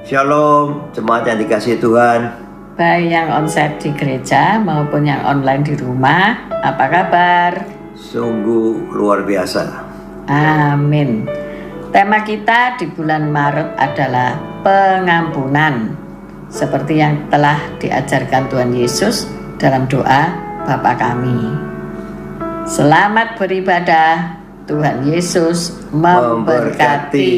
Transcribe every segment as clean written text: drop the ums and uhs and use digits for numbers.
Shalom, jemaat yang dikasihi Tuhan. Baik yang onsite di gereja maupun yang online di rumah, apa kabar? Sungguh luar biasa. Amin. Tema kita di bulan Maret adalah pengampunan, seperti yang telah diajarkan Tuhan Yesus dalam doa Bapa kami. Selamat beribadah, Tuhan Yesus memberkati.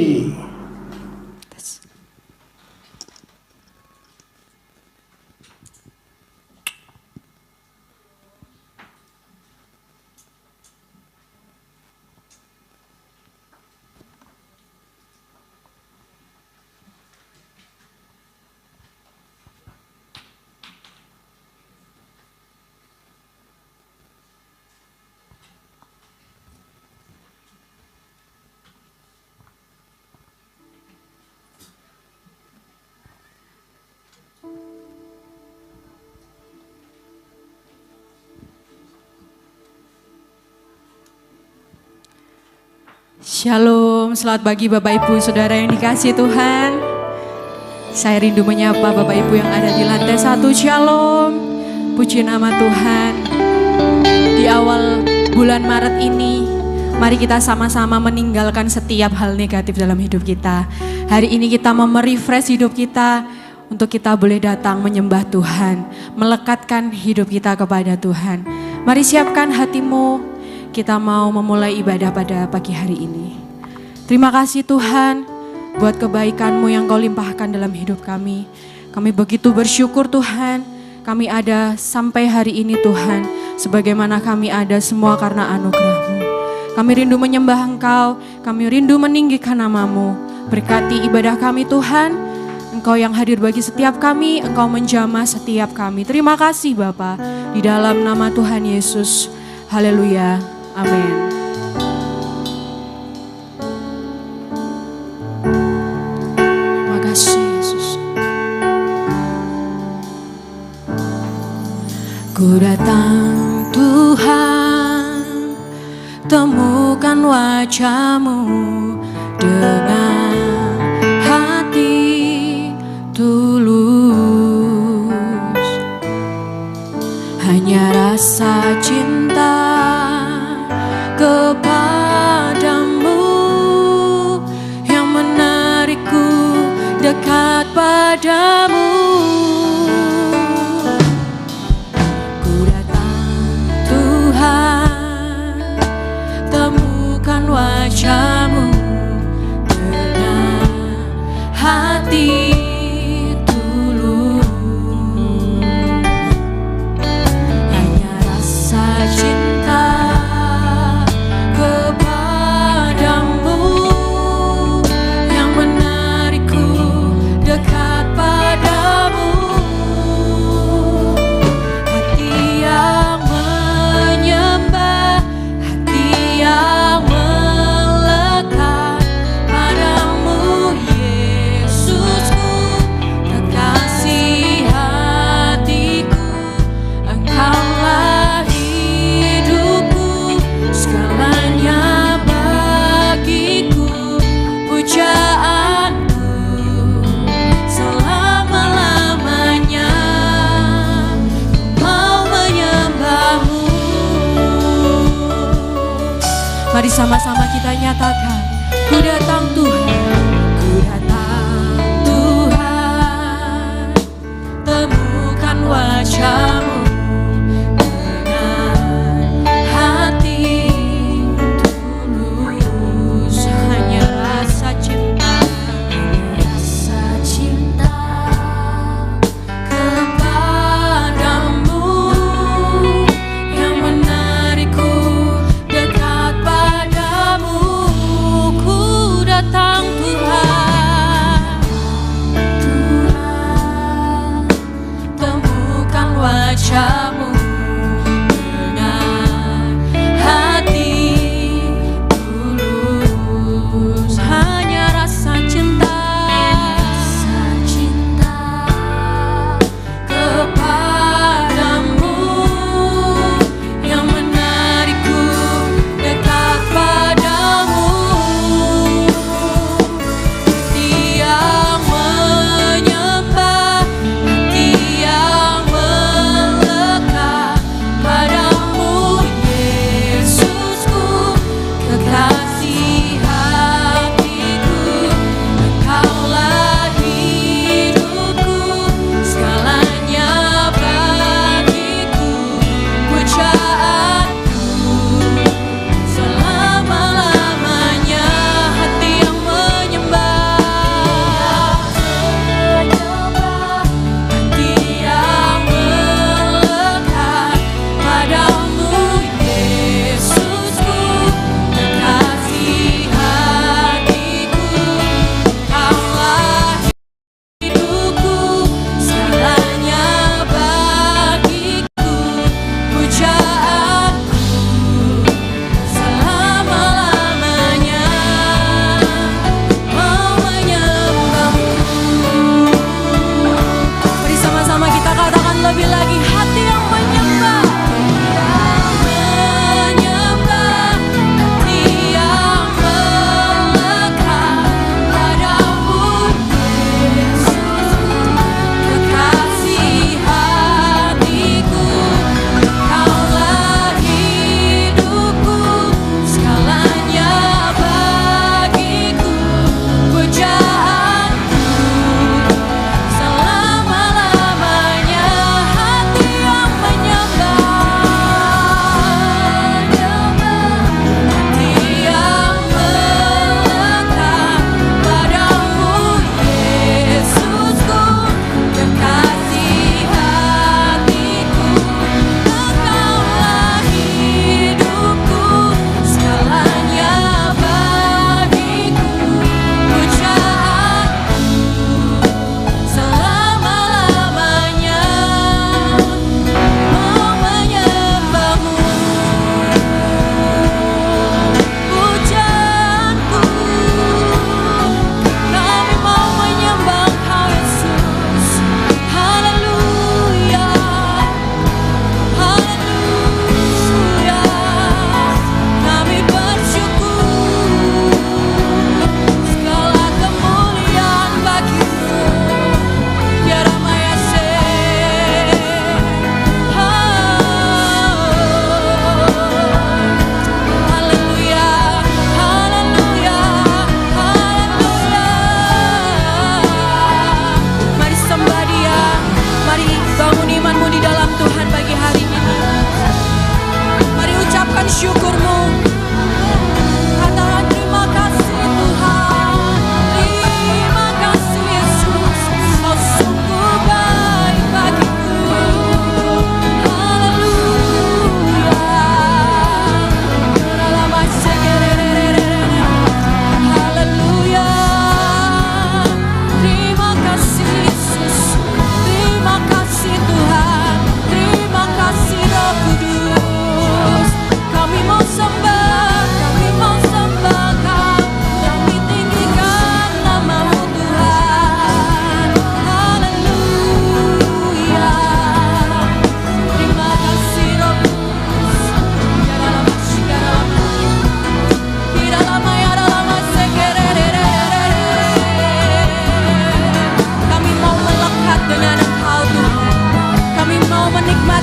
Shalom, selamat pagi Bapak Ibu Saudara yang dikasihi Tuhan. Saya rindu menyapa Bapak Ibu yang ada di lantai 1. Shalom, puji nama Tuhan. Di awal bulan Maret ini, mari kita sama-sama meninggalkan setiap hal negatif dalam hidup kita. Hari ini kita mau merefresh hidup kita untuk kita boleh datang menyembah Tuhan, melekatkan hidup kita kepada Tuhan. Mari siapkan hatimu. Kita mau memulai ibadah pada pagi hari ini. Terima kasih Tuhan buat kebaikan-Mu yang Kau limpahkan dalam hidup kami. Kami begitu bersyukur Tuhan, kami ada sampai hari ini Tuhan. Sebagaimana kami ada semua karena anugerah-Mu. Kami rindu menyembah Engkau, kami rindu meninggikan nama-Mu. Berkati ibadah kami Tuhan, Engkau yang hadir bagi setiap kami, Engkau menjamah setiap kami. Terima kasih Bapa, di dalam nama Tuhan Yesus. Haleluya. Amin. Terima kasih Yesus. Ku datang Tuhan, temukan wajah-Mu dengan hati tulus. Hanya rasa cinta kepadamu yang menarikku dekat padamu. Ku datang Tuhan, temukan wajah-Mu dengan hati tulus. Hanya rasa cinta kepadamu yang menarikku dekat padamu. Hati yang menyembah, hati yang melekat padamu Yesusku, kekasih hatiku. Engkaulah hidupku, segalanya bagiku, pujaanku selama-lamanya. Mau menyembah-Mu. Mari sama-sama kita nyatakan, ku datang Tuhan, ku datang Tuhan, temukan wajah-Mu dengan hati tulus. Hanya rasa cinta, kepadamu yang menarikku dekat padamu. Ku datang Tuhan, temukan wajah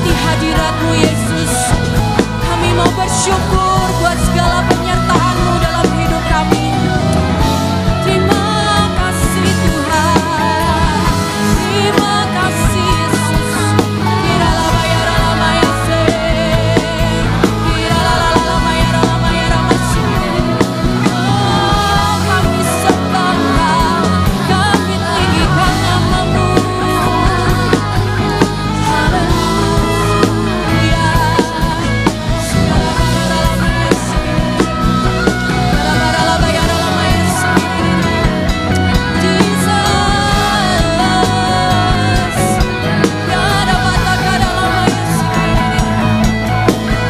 menikmati hadirat-Mu Yesus. Kami mau bersyukur buat segala penyertaan-Mu dalam hidup kami. Terima kasih Tuhan, terima kasih Yesus. Kami sembah Kau, kami tinggikan nama-Mu.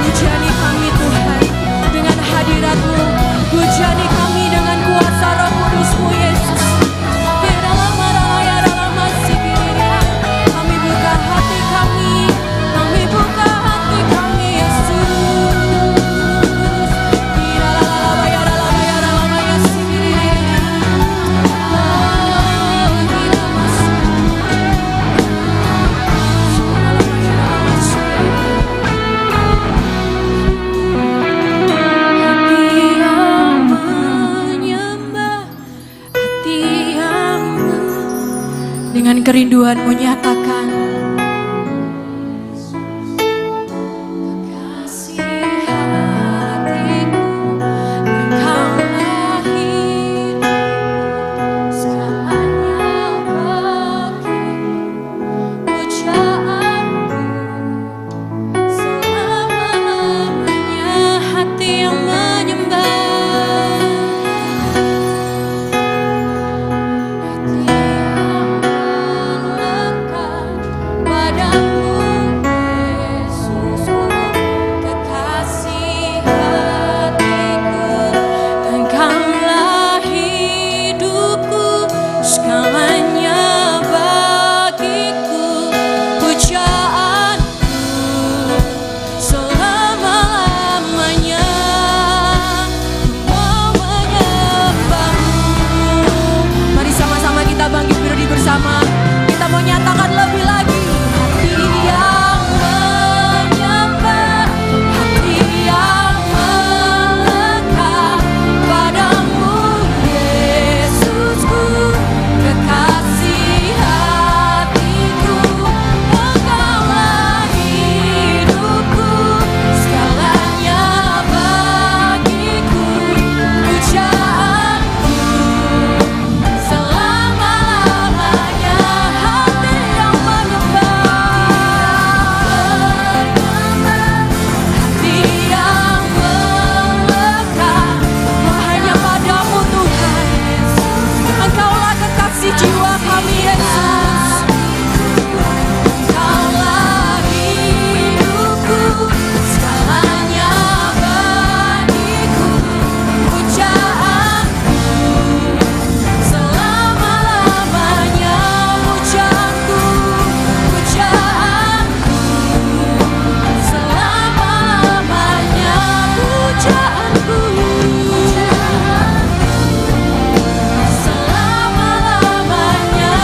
Hujani kami Tuhan dengan hadirat-Mu, hujani kami dengan kuasa Roh Kudus-Mu Yesus. Kami buka hati kami buka hati kami Yesus. Hati yang menyembah, hati yang dengan kerinduanmu nyatakan kasih hatiku, Engkaulah hidup segalanya bagi pujaanku selama-lamanya. Hati yang menyembah, hati yang melekat padamu Yesusku, kekasih hatiku. Engkaulah hidupku, segalanya bagiku, pujaanku selama-lamanya. Ku mau menyembah-Mu. Mari sama-sama kita bangkit berdiri bersama. Kita mau nyatakan lebih lagi. Hati yang menyembah, hati yang melekat padamu Yesusku, kekasih hatiku. Engkaulah hidupku, segalanya bagiku, pujaanku selama-lamanya. Hati yang menyembah, hati yang melekat hanya padamu Tuhan. Engkaulah kekasih jiwa kami Yesus. Engkaulah hidupku, segalanya bagiku, pujaanku selama-lamanya. Pujaanku, pujaanku selama-lamanya. Pujaanku selama-lamanya.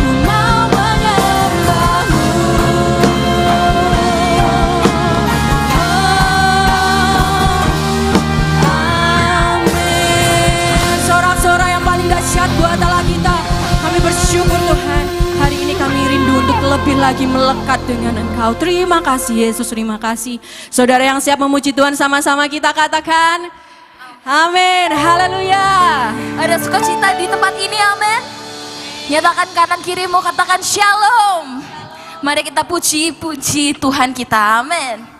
Ku mau menyembah-Mu. Amin. Sorak-sorak yang paling dahsyat buat Allah kita. Kami bersyukur Tuhan, hari ini kami rindu untuk lebih lagi melekat dengan Engkau. Terima kasih Yesus, terima kasih. Saudara yang siap memuji Tuhan, sama-sama kita katakan amin, haleluya. Ada sukacita di tempat ini, amin. Nyatakan kanan kirimu, katakan shalom. Mari kita puji Tuhan kita, amin.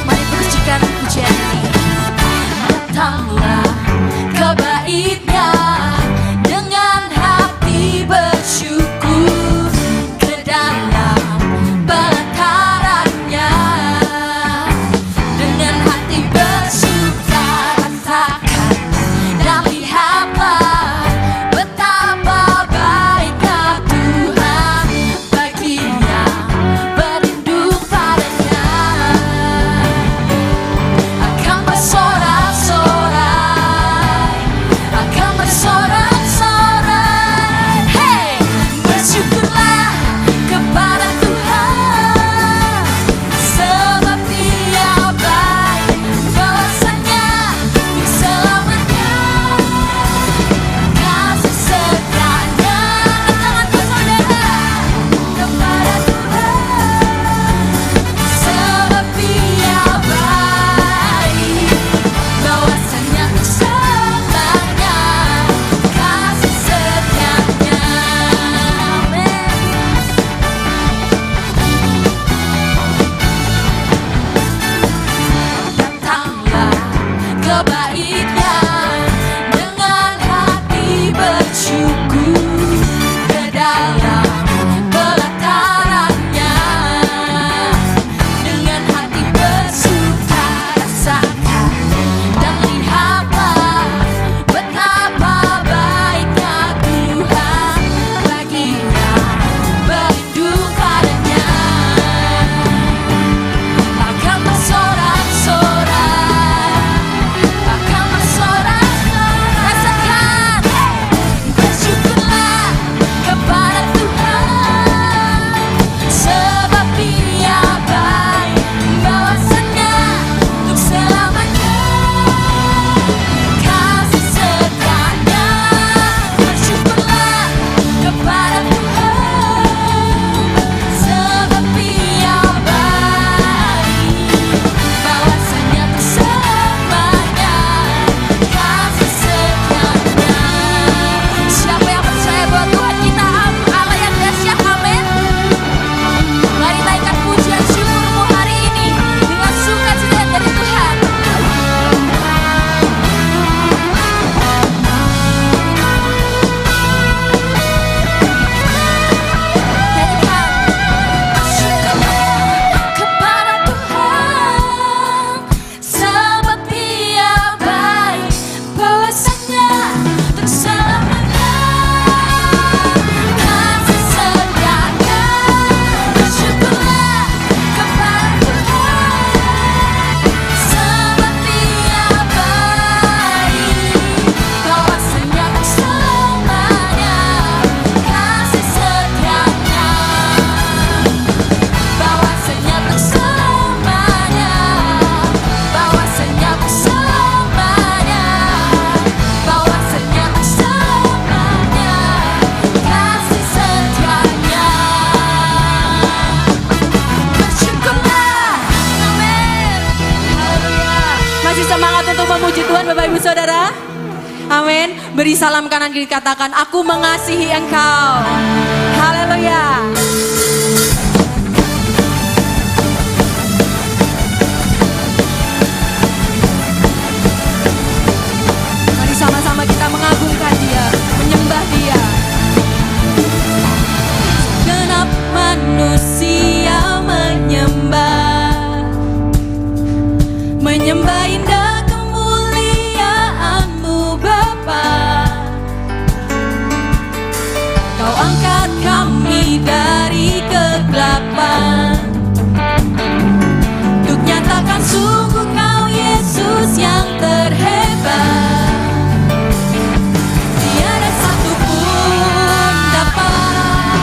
Mari pujikan pujian ini. Datanglah ke bait-Nya dengan hati bersyukur, ke dalam pelataran-Nya Tuhan Bapak Ibu Saudara. Amin. Beri salam kanan kiri, katakan aku mengasihi Engkau. Haleluya. Mari sama-sama kita mengagungkan Dia, menyembah Dia. Genap manusia menyembah indah kemuliaan-Mu Bapa. Kau angkat kami dari kegelapan untuk nyatakan sungguh Kau Yesus yang terhebat. Tiada satupun dapat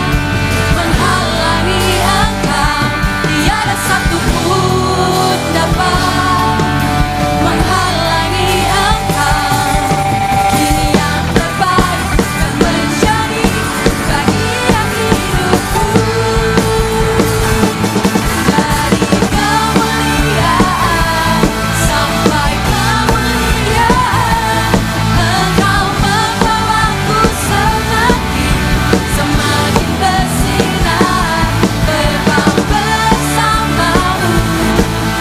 menghalangi Engkau, tiada satupun dapat menghalangi Engkau. Kini yang terbaik akan menjadi bagian hidupku. Dari kemuliaan sampai kemuliaan, Engkau membawaku semakin bersinar. Terbang bersamamu,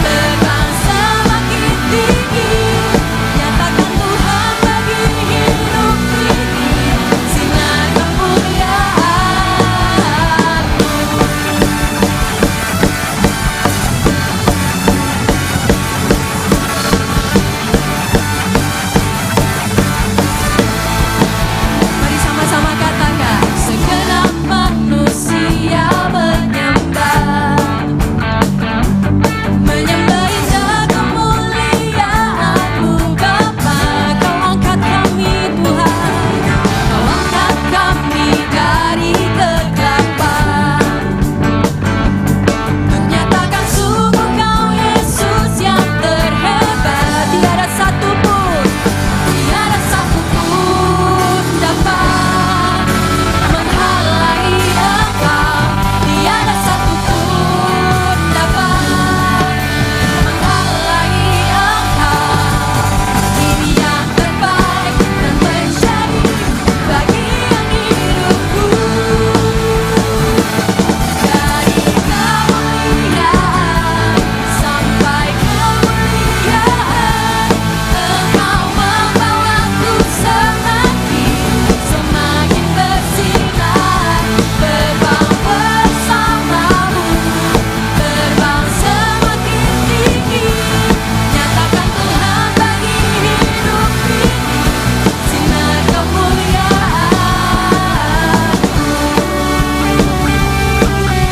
terbang semakin tinggi. Nyatakan Tuhan bagi hidup ini, sinar kemuliaan-Mu. Mari sama-sama katakan, segenap manusia menyembah indah kemuliaan-Mu Bapa. Kau angkat kami Tuhan, Kau angkat kami dari kegelapan untuk nyatakan sungguh Kau Yesus yang terhebat. Tiada satupun dapat menghalangi Engkau, tiada satupun dapat menghalangi Engkau. Ini yang terbaik dan menjadi bagian hidupku. Dari kemuliaan sampai kemuliaan, Engkau membawaku semakin bersinar. Terbang bersamamu, terbang semakin tinggi. Nyatakan Tuhan bagi hidup ini, sinar kemuliaan-Mu.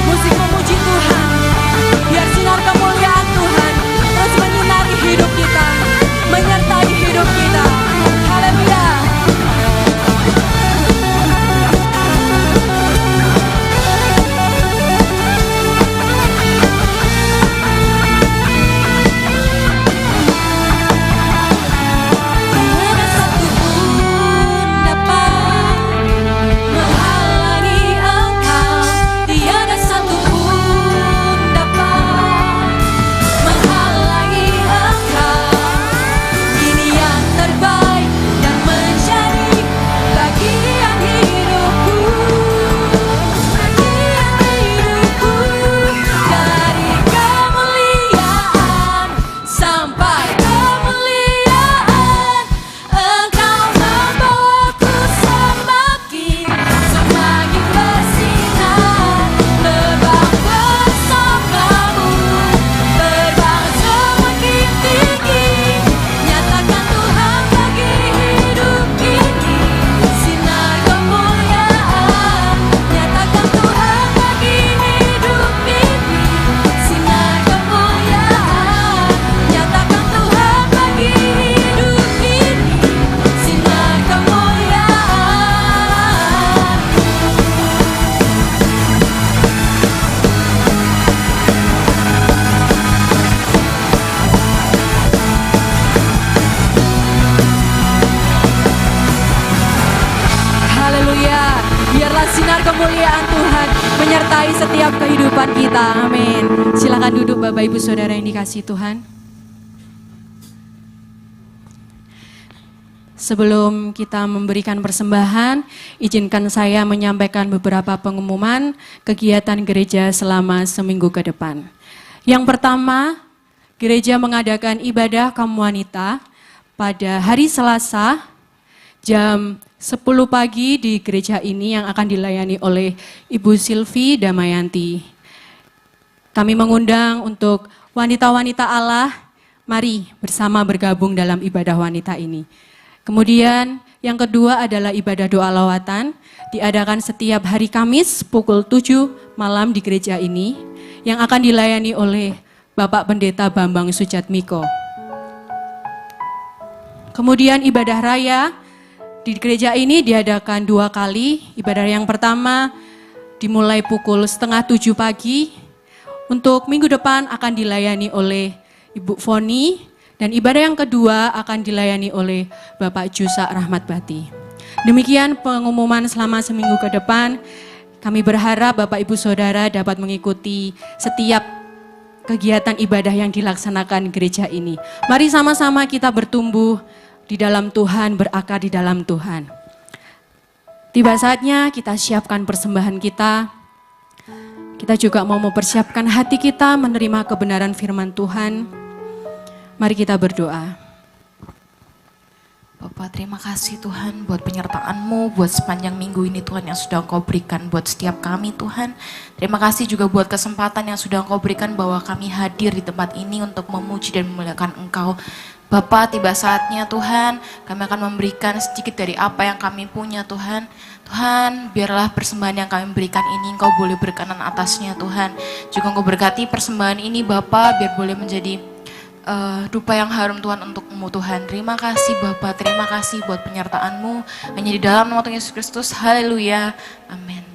Musik memuji Tuhan, biar sinar kemuliaan Tuhan terus menyinari hidup kita, menyertai hidup kita. Haleluya. Tiada satupun dapat menghalangi Engkau, tiada satupun dapat menghalangi Engkau. Ini yang terbaik dan menjadi bagian hidupku, bagian hidupku. Dari kemuliaan sampai kemuliaan, Engkau membawaku semakin bersinar. Terbang bersamamu, terbang semakin tinggi. Nyatakan Tuhan bagi hidup ini, sinar kemuliaan. Nyatakan Tuhan bagi hidup ini, sinar kemuliaan. Nyatakan Tuhan bagi hidup ini, sinar kemuliaan. Haleluya. Biarlah sinar kemuliaan Tuhan menyertai setiap kehidupan kita. Amin. Silakan duduk Bapak Ibu Saudara yang dikasihi Tuhan. Sebelum kita memberikan persembahan, izinkan saya menyampaikan beberapa pengumuman kegiatan gereja selama seminggu ke depan. Yang pertama, gereja mengadakan ibadah kaum wanita pada hari Selasa jam 10 pagi di gereja ini yang akan dilayani oleh Ibu Silvi Damayanti. Kami mengundang untuk wanita-wanita Allah, mari bersama bergabung dalam ibadah wanita ini. Kemudian yang kedua adalah ibadah doa lawatan, diadakan setiap hari Kamis pukul 7 malam di gereja ini, yang akan dilayani oleh Bapak Pendeta Bambang Sujatmiko. Kemudian ibadah raya di gereja ini diadakan 2 kali. Ibadah yang pertama dimulai pukul 6:30 pagi, untuk minggu depan akan dilayani oleh Ibu Foni, dan ibadah yang kedua akan dilayani oleh Bapak Jusa Rahmat Bati. Demikian pengumuman selama seminggu ke depan. Kami berharap Bapak Ibu Saudara dapat mengikuti setiap kegiatan ibadah yang dilaksanakan gereja ini. Mari sama-sama kita bertumbuh di dalam Tuhan, berakar di dalam Tuhan. Tiba saatnya kita siapkan persembahan kita. Kita juga mau mempersiapkan hati kita menerima kebenaran firman Tuhan. Mari kita berdoa. Bapak, terima kasih Tuhan buat penyertaan-Mu, buat sepanjang minggu ini Tuhan yang sudah Engkau berikan buat setiap kami Tuhan. Terima kasih juga buat kesempatan yang sudah Engkau berikan bahwa kami hadir di tempat ini untuk memuji dan memuliakan Engkau. Bapak, tiba saatnya Tuhan, kami akan memberikan sedikit dari apa yang kami punya Tuhan. Tuhan, biarlah persembahan yang kami berikan ini Engkau boleh berkenan atasnya Tuhan. Juga Engkau berkati persembahan ini Bapak, biar boleh menjadi dupa yang harum Tuhan untuk-Mu Tuhan. Terima kasih Bapa, terima kasih buat penyertaan-Mu. Hanya di dalam nama Tuhan Yesus Kristus, haleluya, amin.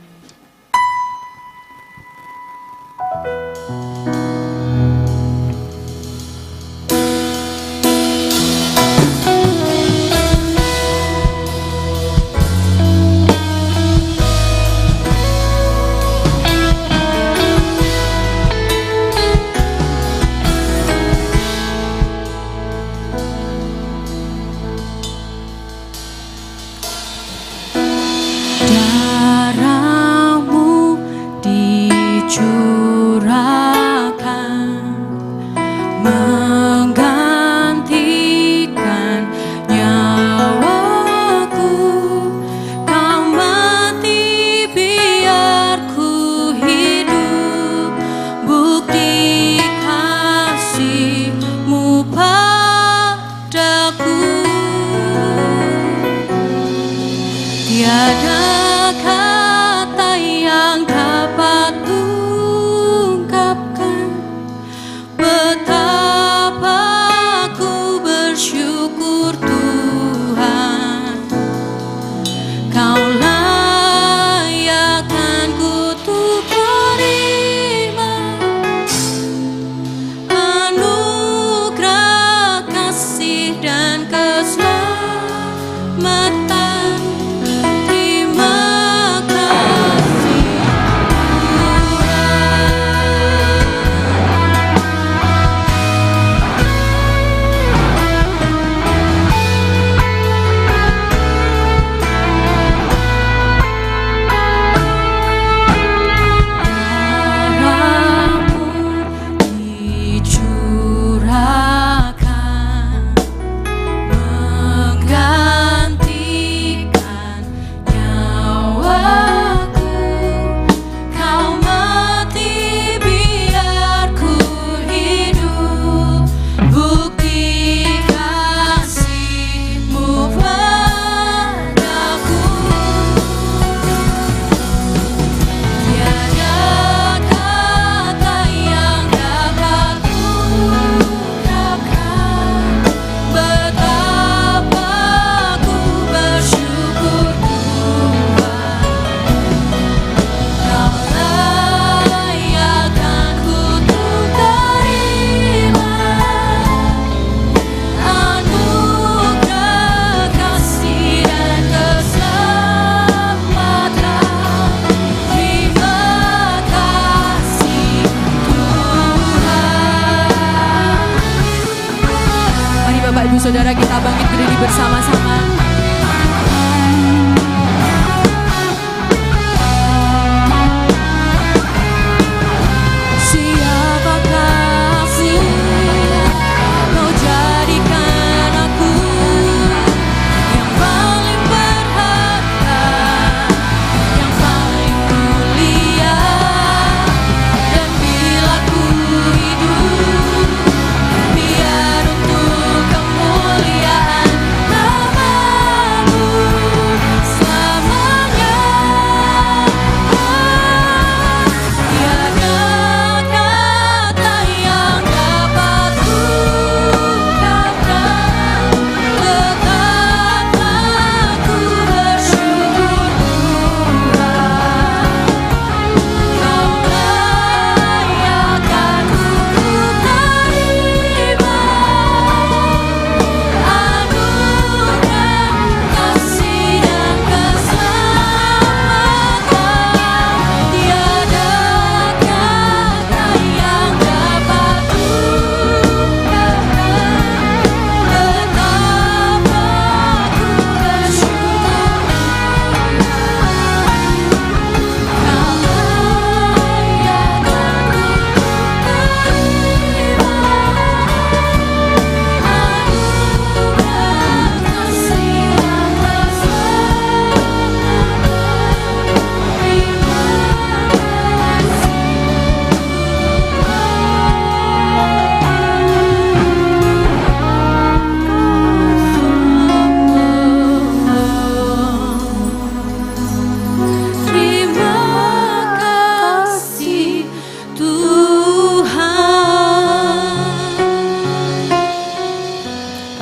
Saudara, kita bangkit berdiri bersama-sama.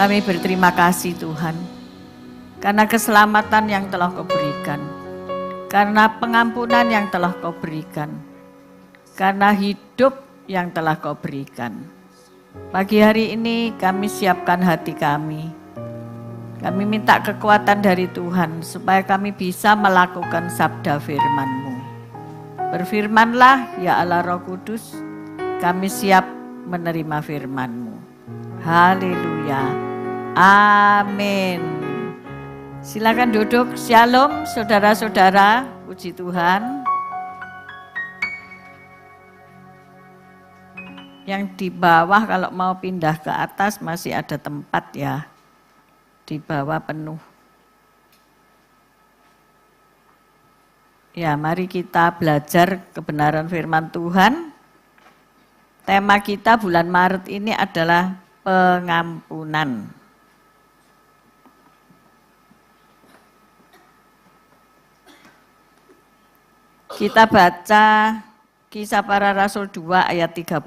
Kami berterima kasih Tuhan, karena keselamatan yang telah Kau berikan, karena pengampunan yang telah Kau berikan, karena hidup yang telah Kau berikan. Pagi hari ini kami siapkan hati kami. Kami minta kekuatan dari Tuhan supaya kami bisa melakukan sabda firman-Mu. Berfirmanlah ya Allah Roh Kudus, kami siap menerima firman-Mu. Haleluya. Amin. Silakan duduk. Shalom saudara-saudara, puji Tuhan. Yang di bawah kalau mau pindah ke atas masih ada tempat ya. Di bawah penuh. Ya, mari kita belajar kebenaran firman Tuhan. Tema kita bulan Maret ini adalah pengampunan. Kita baca Kisah Para Rasul 2 ayat 38.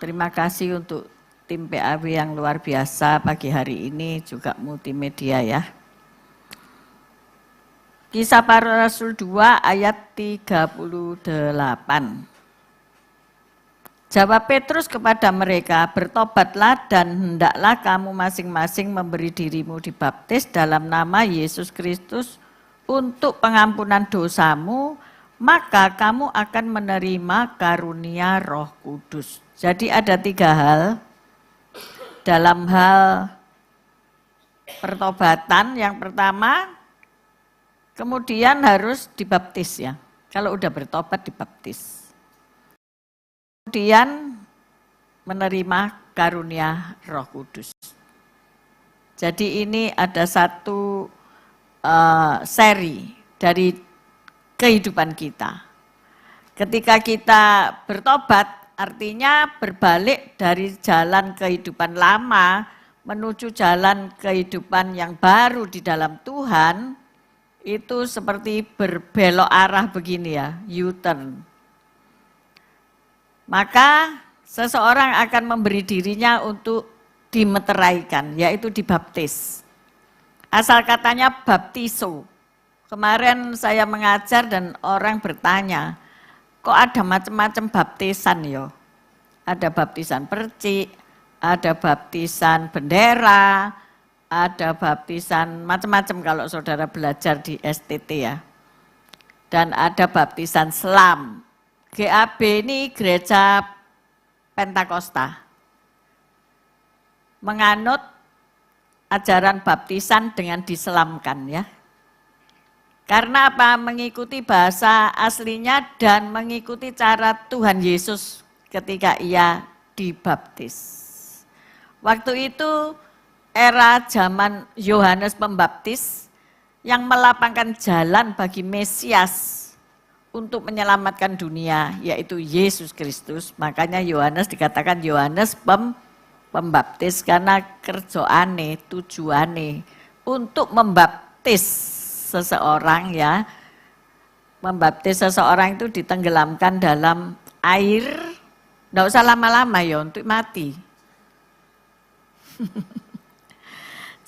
Terima kasih untuk tim PAW yang luar biasa pagi hari ini, juga multimedia ya. Kisah Para Rasul 2 ayat 38. Jawab Petrus kepada mereka, bertobatlah dan hendaklah kamu masing-masing memberi dirimu dibaptis dalam nama Yesus Kristus untuk pengampunan dosamu, maka kamu akan menerima karunia Roh Kudus. Jadi ada 3 hal dalam hal pertobatan. Yang pertama, kemudian harus dibaptis ya. Kalau udah bertobat dibaptis. Kemudian menerima karunia Roh Kudus. Jadi ini ada satu seri dari kehidupan kita. Ketika kita bertobat, artinya berbalik dari jalan kehidupan lama menuju jalan kehidupan yang baru di dalam Tuhan, itu seperti berbelok arah begini ya, U-turn. Maka seseorang akan memberi dirinya untuk dimeteraikan, yaitu dibaptis. Asal katanya baptiso. Kemarin saya mengajar dan orang bertanya, kok ada macam-macam baptisan yo? Ada baptisan percik, ada baptisan bendera, ada baptisan macam-macam kalau saudara belajar di STT ya. Dan ada baptisan selam. GAB ini gereja Pentakosta. Menganut ajaran baptisan dengan diselamkan ya. Karena apa? Mengikuti bahasa aslinya dan mengikuti cara Tuhan Yesus ketika ia dibaptis. Waktu itu era zaman Yohanes Pembaptis yang melapangkan jalan bagi Mesias untuk menyelamatkan dunia, yaitu Yesus Kristus. Makanya Yohanes dikatakan Yohanes Pembaptis karena kerjoane, tujuane untuk membaptis seseorang ya, membaptis seseorang itu ditenggelamkan dalam air, enggak usah lama-lama ya untuk mati.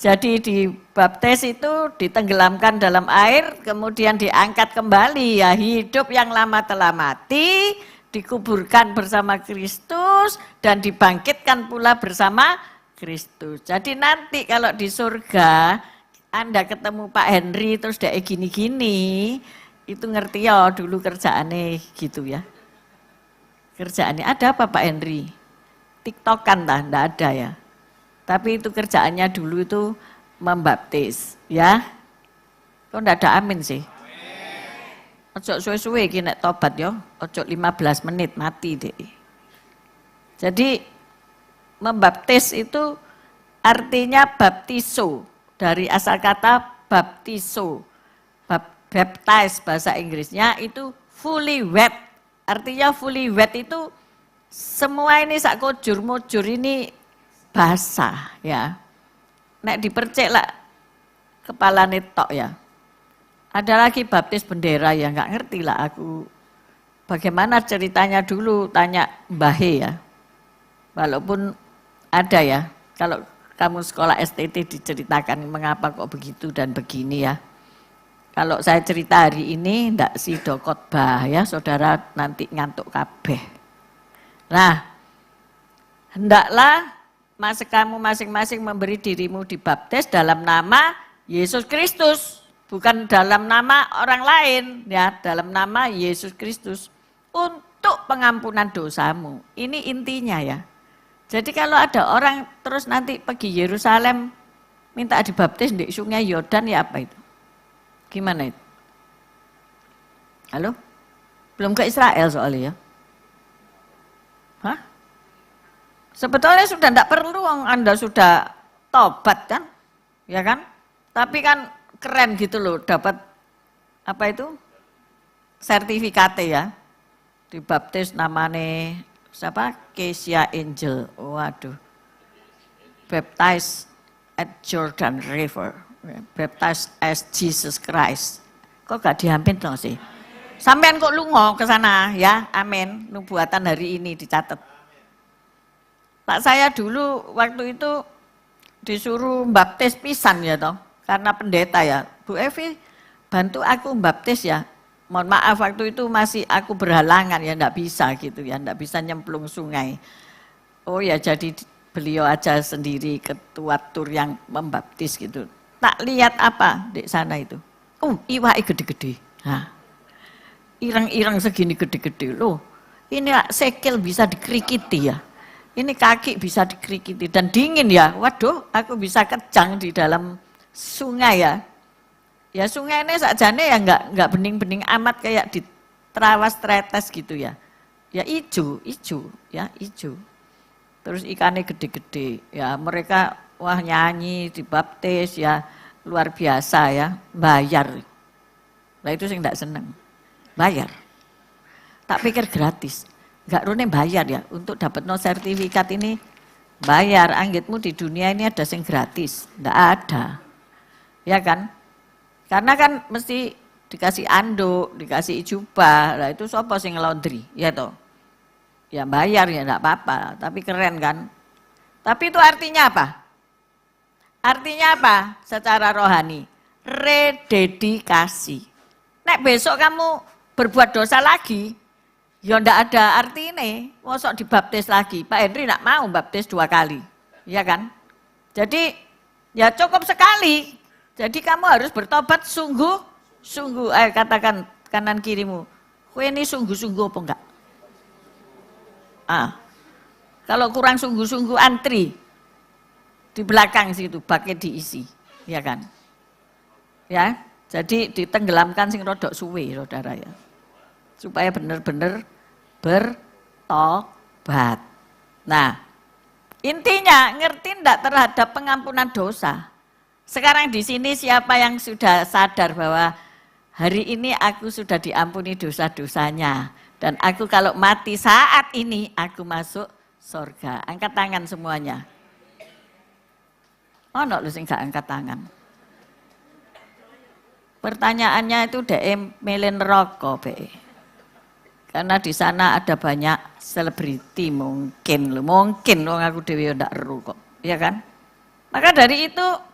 Jadi dibaptis itu ditenggelamkan dalam air, kemudian diangkat kembali ya, hidup yang lama telah mati, dikuburkan bersama Kristus dan dibangkitkan pula bersama Kristus. Jadi nanti kalau di surga Anda ketemu Pak Henry terus dia gini-gini, itu ngerti ya dulu kerjaannya gitu ya. Kerjaannya ada apa Pak Henry? TikTokan lah, enggak ada ya. Tapi itu kerjaannya dulu itu membaptis ya. Kok enggak ada amin sih? Ojo suwe-suwe iki nek tobat yo, ojo 15 menit mati deh. Jadi membaptis itu artinya baptiso. Dari asal kata baptiso, baptize bahasa Inggrisnya itu fully wet. Artinya fully wet itu semua ini sak kujur-mujur ini basah ya. Nek dipercik lah kepala netok ya. Ada lagi baptis bendera ya, nggak ngerti lah aku. Bagaimana ceritanya dulu, tanya Mbah ya. Walaupun ada ya, kalau kamu sekolah STT diceritakan mengapa kok begitu dan begini ya. Kalau saya cerita hari ini, ndak sido khotbah ya, saudara nanti ngantuk kabeh. Nah, hendaklah kamu masing-masing memberi dirimu dibaptis dalam nama Yesus Kristus, bukan dalam nama orang lain ya, dalam nama Yesus Kristus untuk pengampunan dosamu. Ini intinya ya. Jadi kalau ada orang terus nanti pergi Yerusalem minta dibaptis di sungai Yordan ya apa itu? Gimana itu? Halo? Belum ke Israel soalnya ya? Hah? Sebetulnya sudah tidak perlu, Anda sudah tobat kan? Ya kan? Tapi kan keren gitu loh, dapat apa itu? Sertifikatnya ya. Dibaptis namanya siapa? Kesia Angel. Waduh. Baptized at Jordan River. Baptized as Jesus Christ. Kok gak diamin dong sih? Sampean kok lungo ke sana ya? Amin. Nubuatan hari ini dicatat. Pak saya dulu waktu itu disuruh baptis pisan ya toh. Karena pendeta ya. Bu Evi bantu aku baptis ya. Mohon maaf waktu itu masih aku berhalangan ya, enggak bisa gitu ya, enggak bisa nyemplung sungai. Oh ya jadi beliau aja sendiri ketua tur yang membaptis gitu. Tak lihat apa di sana itu. Iwake gede-gede. Nah, ireng-ireng segini gede-gede loh. Ini sekel bisa dikerikiti ya. Ini kaki bisa dikerikiti dan dingin ya. Waduh, aku bisa kejang di dalam sungai ya. Ya sungai ini sakjane ya enggak bening-bening amat kayak di terawas tretes gitu ya. Ya ijo ya ijo. Terus ikannya gede-gede ya, mereka wah nyanyi dibaptis ya luar biasa ya, bayar. Lah itu sih enggak seneng. Bayar. Tak pikir gratis. Enggak rune bayar ya untuk dapat no sertifikat ini bayar. Anggitmu di dunia ini ada yang gratis, enggak ada. Ya kan? Karena kan mesti dikasih anduk, dikasih jubah, lah itu siapa sing laundry, ya toh. Ya bayar ya enggak apa-apa, tapi keren kan. Tapi itu artinya apa? Artinya apa secara rohani? Rededikasi. Nek besok kamu berbuat dosa lagi, ya enggak ada artinya, mosok dibaptis lagi. Pak Henry enggak mau baptis 2 kali, ya kan? Jadi ya cukup sekali. Jadi kamu harus bertobat sungguh, katakan kanan kirimu, kowe ini sungguh-sungguh apa enggak? Kalau kurang sungguh-sungguh antri di belakang situ baknya diisi, ya kan? Ya, jadi ditenggelamkan sing rodok suwe, saudara ya, supaya benar-benar bertobat. Nah, intinya ngerti enggak terhadap pengampunan dosa? Sekarang di sini siapa yang sudah sadar bahwa hari ini aku sudah diampuni dosa-dosanya dan aku kalau mati saat ini aku masuk surga. Angkat tangan semuanya. Oh, no, lu sing gak angkat tangan. Pertanyaannya itu DM melen rokok be. Karena di sana ada banyak selebriti mungkin wong aku dhewe ndak ero kok, ya kan? Maka dari itu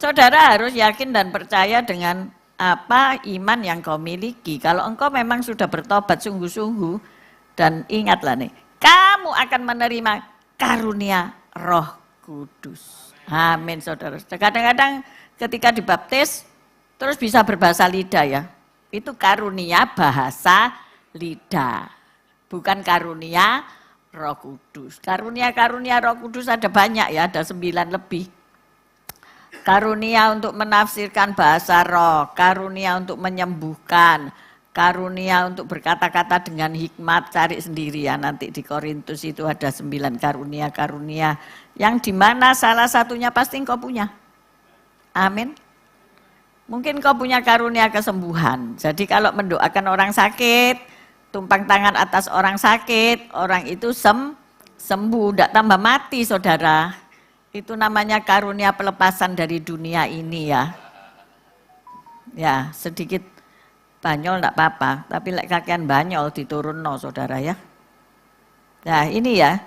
saudara harus yakin dan percaya dengan apa iman yang kau miliki. Kalau engkau memang sudah bertobat sungguh-sungguh dan ingatlah nih, kamu akan menerima karunia Roh Kudus. Amin saudara. Kadang-kadang ketika dibaptis terus bisa berbahasa lidah ya. Itu karunia bahasa lidah. Bukan karunia Roh Kudus. Karunia Roh Kudus ada banyak ya, ada 9 lebih. Karunia untuk menafsirkan bahasa roh, karunia untuk menyembuhkan, karunia untuk berkata-kata dengan hikmat, cari sendiri ya nanti di Korintus itu ada 9 karunia-karunia yang dimana salah satunya pasti engkau punya. Amin. Mungkin kau punya karunia kesembuhan. Jadi kalau mendoakan orang sakit, tumpang tangan atas orang sakit, orang itu sembuh, tidak tambah mati saudara. Itu namanya karunia pelepasan dari dunia ini ya. Ya sedikit banyol tidak apa-apa, tapi lek kakean banyol diturunno saudara ya. Nah ini ya,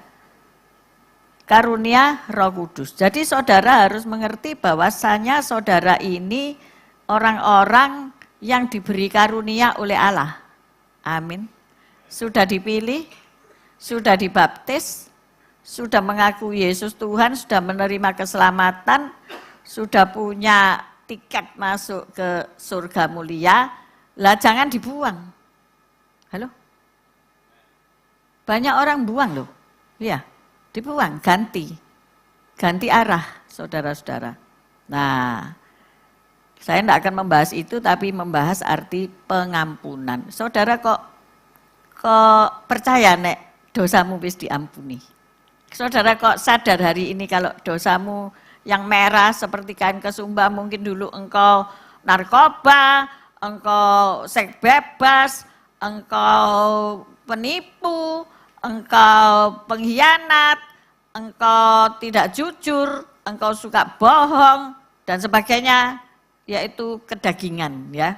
karunia Roh Kudus. Jadi saudara harus mengerti bahwasanya saudara ini orang-orang yang diberi karunia oleh Allah. Amin. Sudah dipilih, sudah dibaptis, sudah mengakui Yesus Tuhan, sudah menerima keselamatan, sudah punya tiket masuk ke surga mulia. Lah jangan dibuang. Halo? Banyak orang buang loh. Iya. Dibuang, ganti arah, saudara-saudara. Nah, saya tidak akan membahas itu, tapi membahas arti pengampunan. Saudara kok percaya nek dosamu wis diampuni? Saudara kok sadar hari ini kalau dosamu yang merah seperti kain kesumba, mungkin dulu engkau narkoba, engkau seks bebas, engkau penipu, engkau pengkhianat, engkau tidak jujur, engkau suka bohong, dan sebagainya, yaitu kedagingan ya,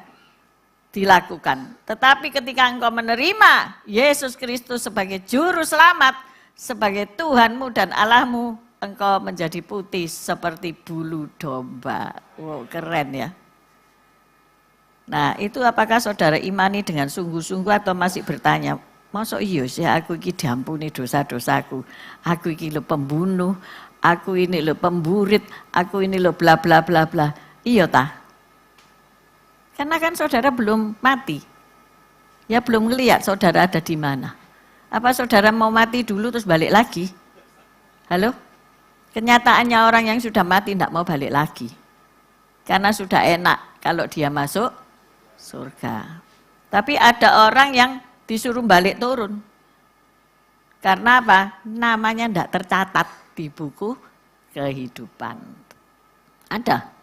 dilakukan. Tetapi ketika engkau menerima Yesus Kristus sebagai Juru Selamat, sebagai Tuhanmu dan Allahmu, engkau menjadi putih seperti bulu domba. Wow, keren ya. Nah, itu apakah saudara imani dengan sungguh-sungguh atau masih bertanya, masa iya sih aku ini diampuni dosa-dosaku, aku ini lo pembunuh, aku ini lo pemburit, aku ini lo bla bla bla bla. Iya tah? Karena kan saudara belum mati. Ya belum ngelihat saudara ada di mana. Apa saudara mau mati dulu terus balik lagi? Halo? Kenyataannya orang yang sudah mati tidak mau balik lagi. Karena sudah enak kalau dia masuk surga. Tapi ada orang yang disuruh balik turun. Karena apa? Namanya tidak tercatat di buku kehidupan. Ada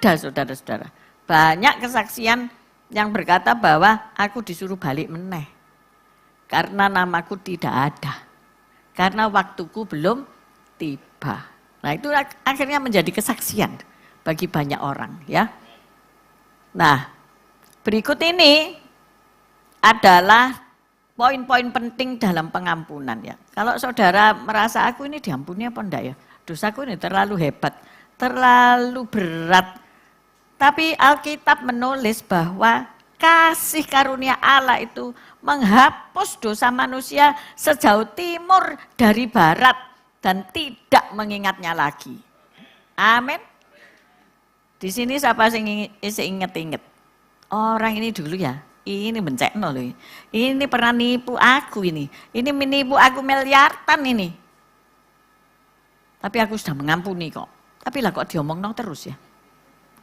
saudara-saudara. Banyak kesaksian yang berkata bahwa aku disuruh balik meneh. Karena namaku tidak ada. Karena waktuku belum tiba. Nah itu akhirnya menjadi kesaksian bagi banyak orang ya. Nah berikut ini adalah poin-poin penting dalam pengampunan ya. Kalau saudara merasa aku ini diampuni apa enggak ya? Dosaku ini terlalu hebat, terlalu berat. Tapi Alkitab menulis bahwa kasih karunia Allah itu menghapus dosa manusia sejauh timur dari barat dan tidak mengingatnya lagi. Amin. Di sini siapa sing inget-inget? Orang ini dulu ya. Ini bencekno loh. Ini pernah nipu aku ini. Ini menipu aku miliaran ini. Tapi aku sudah mengampuni kok. Tapi lah kok diomongno terus ya.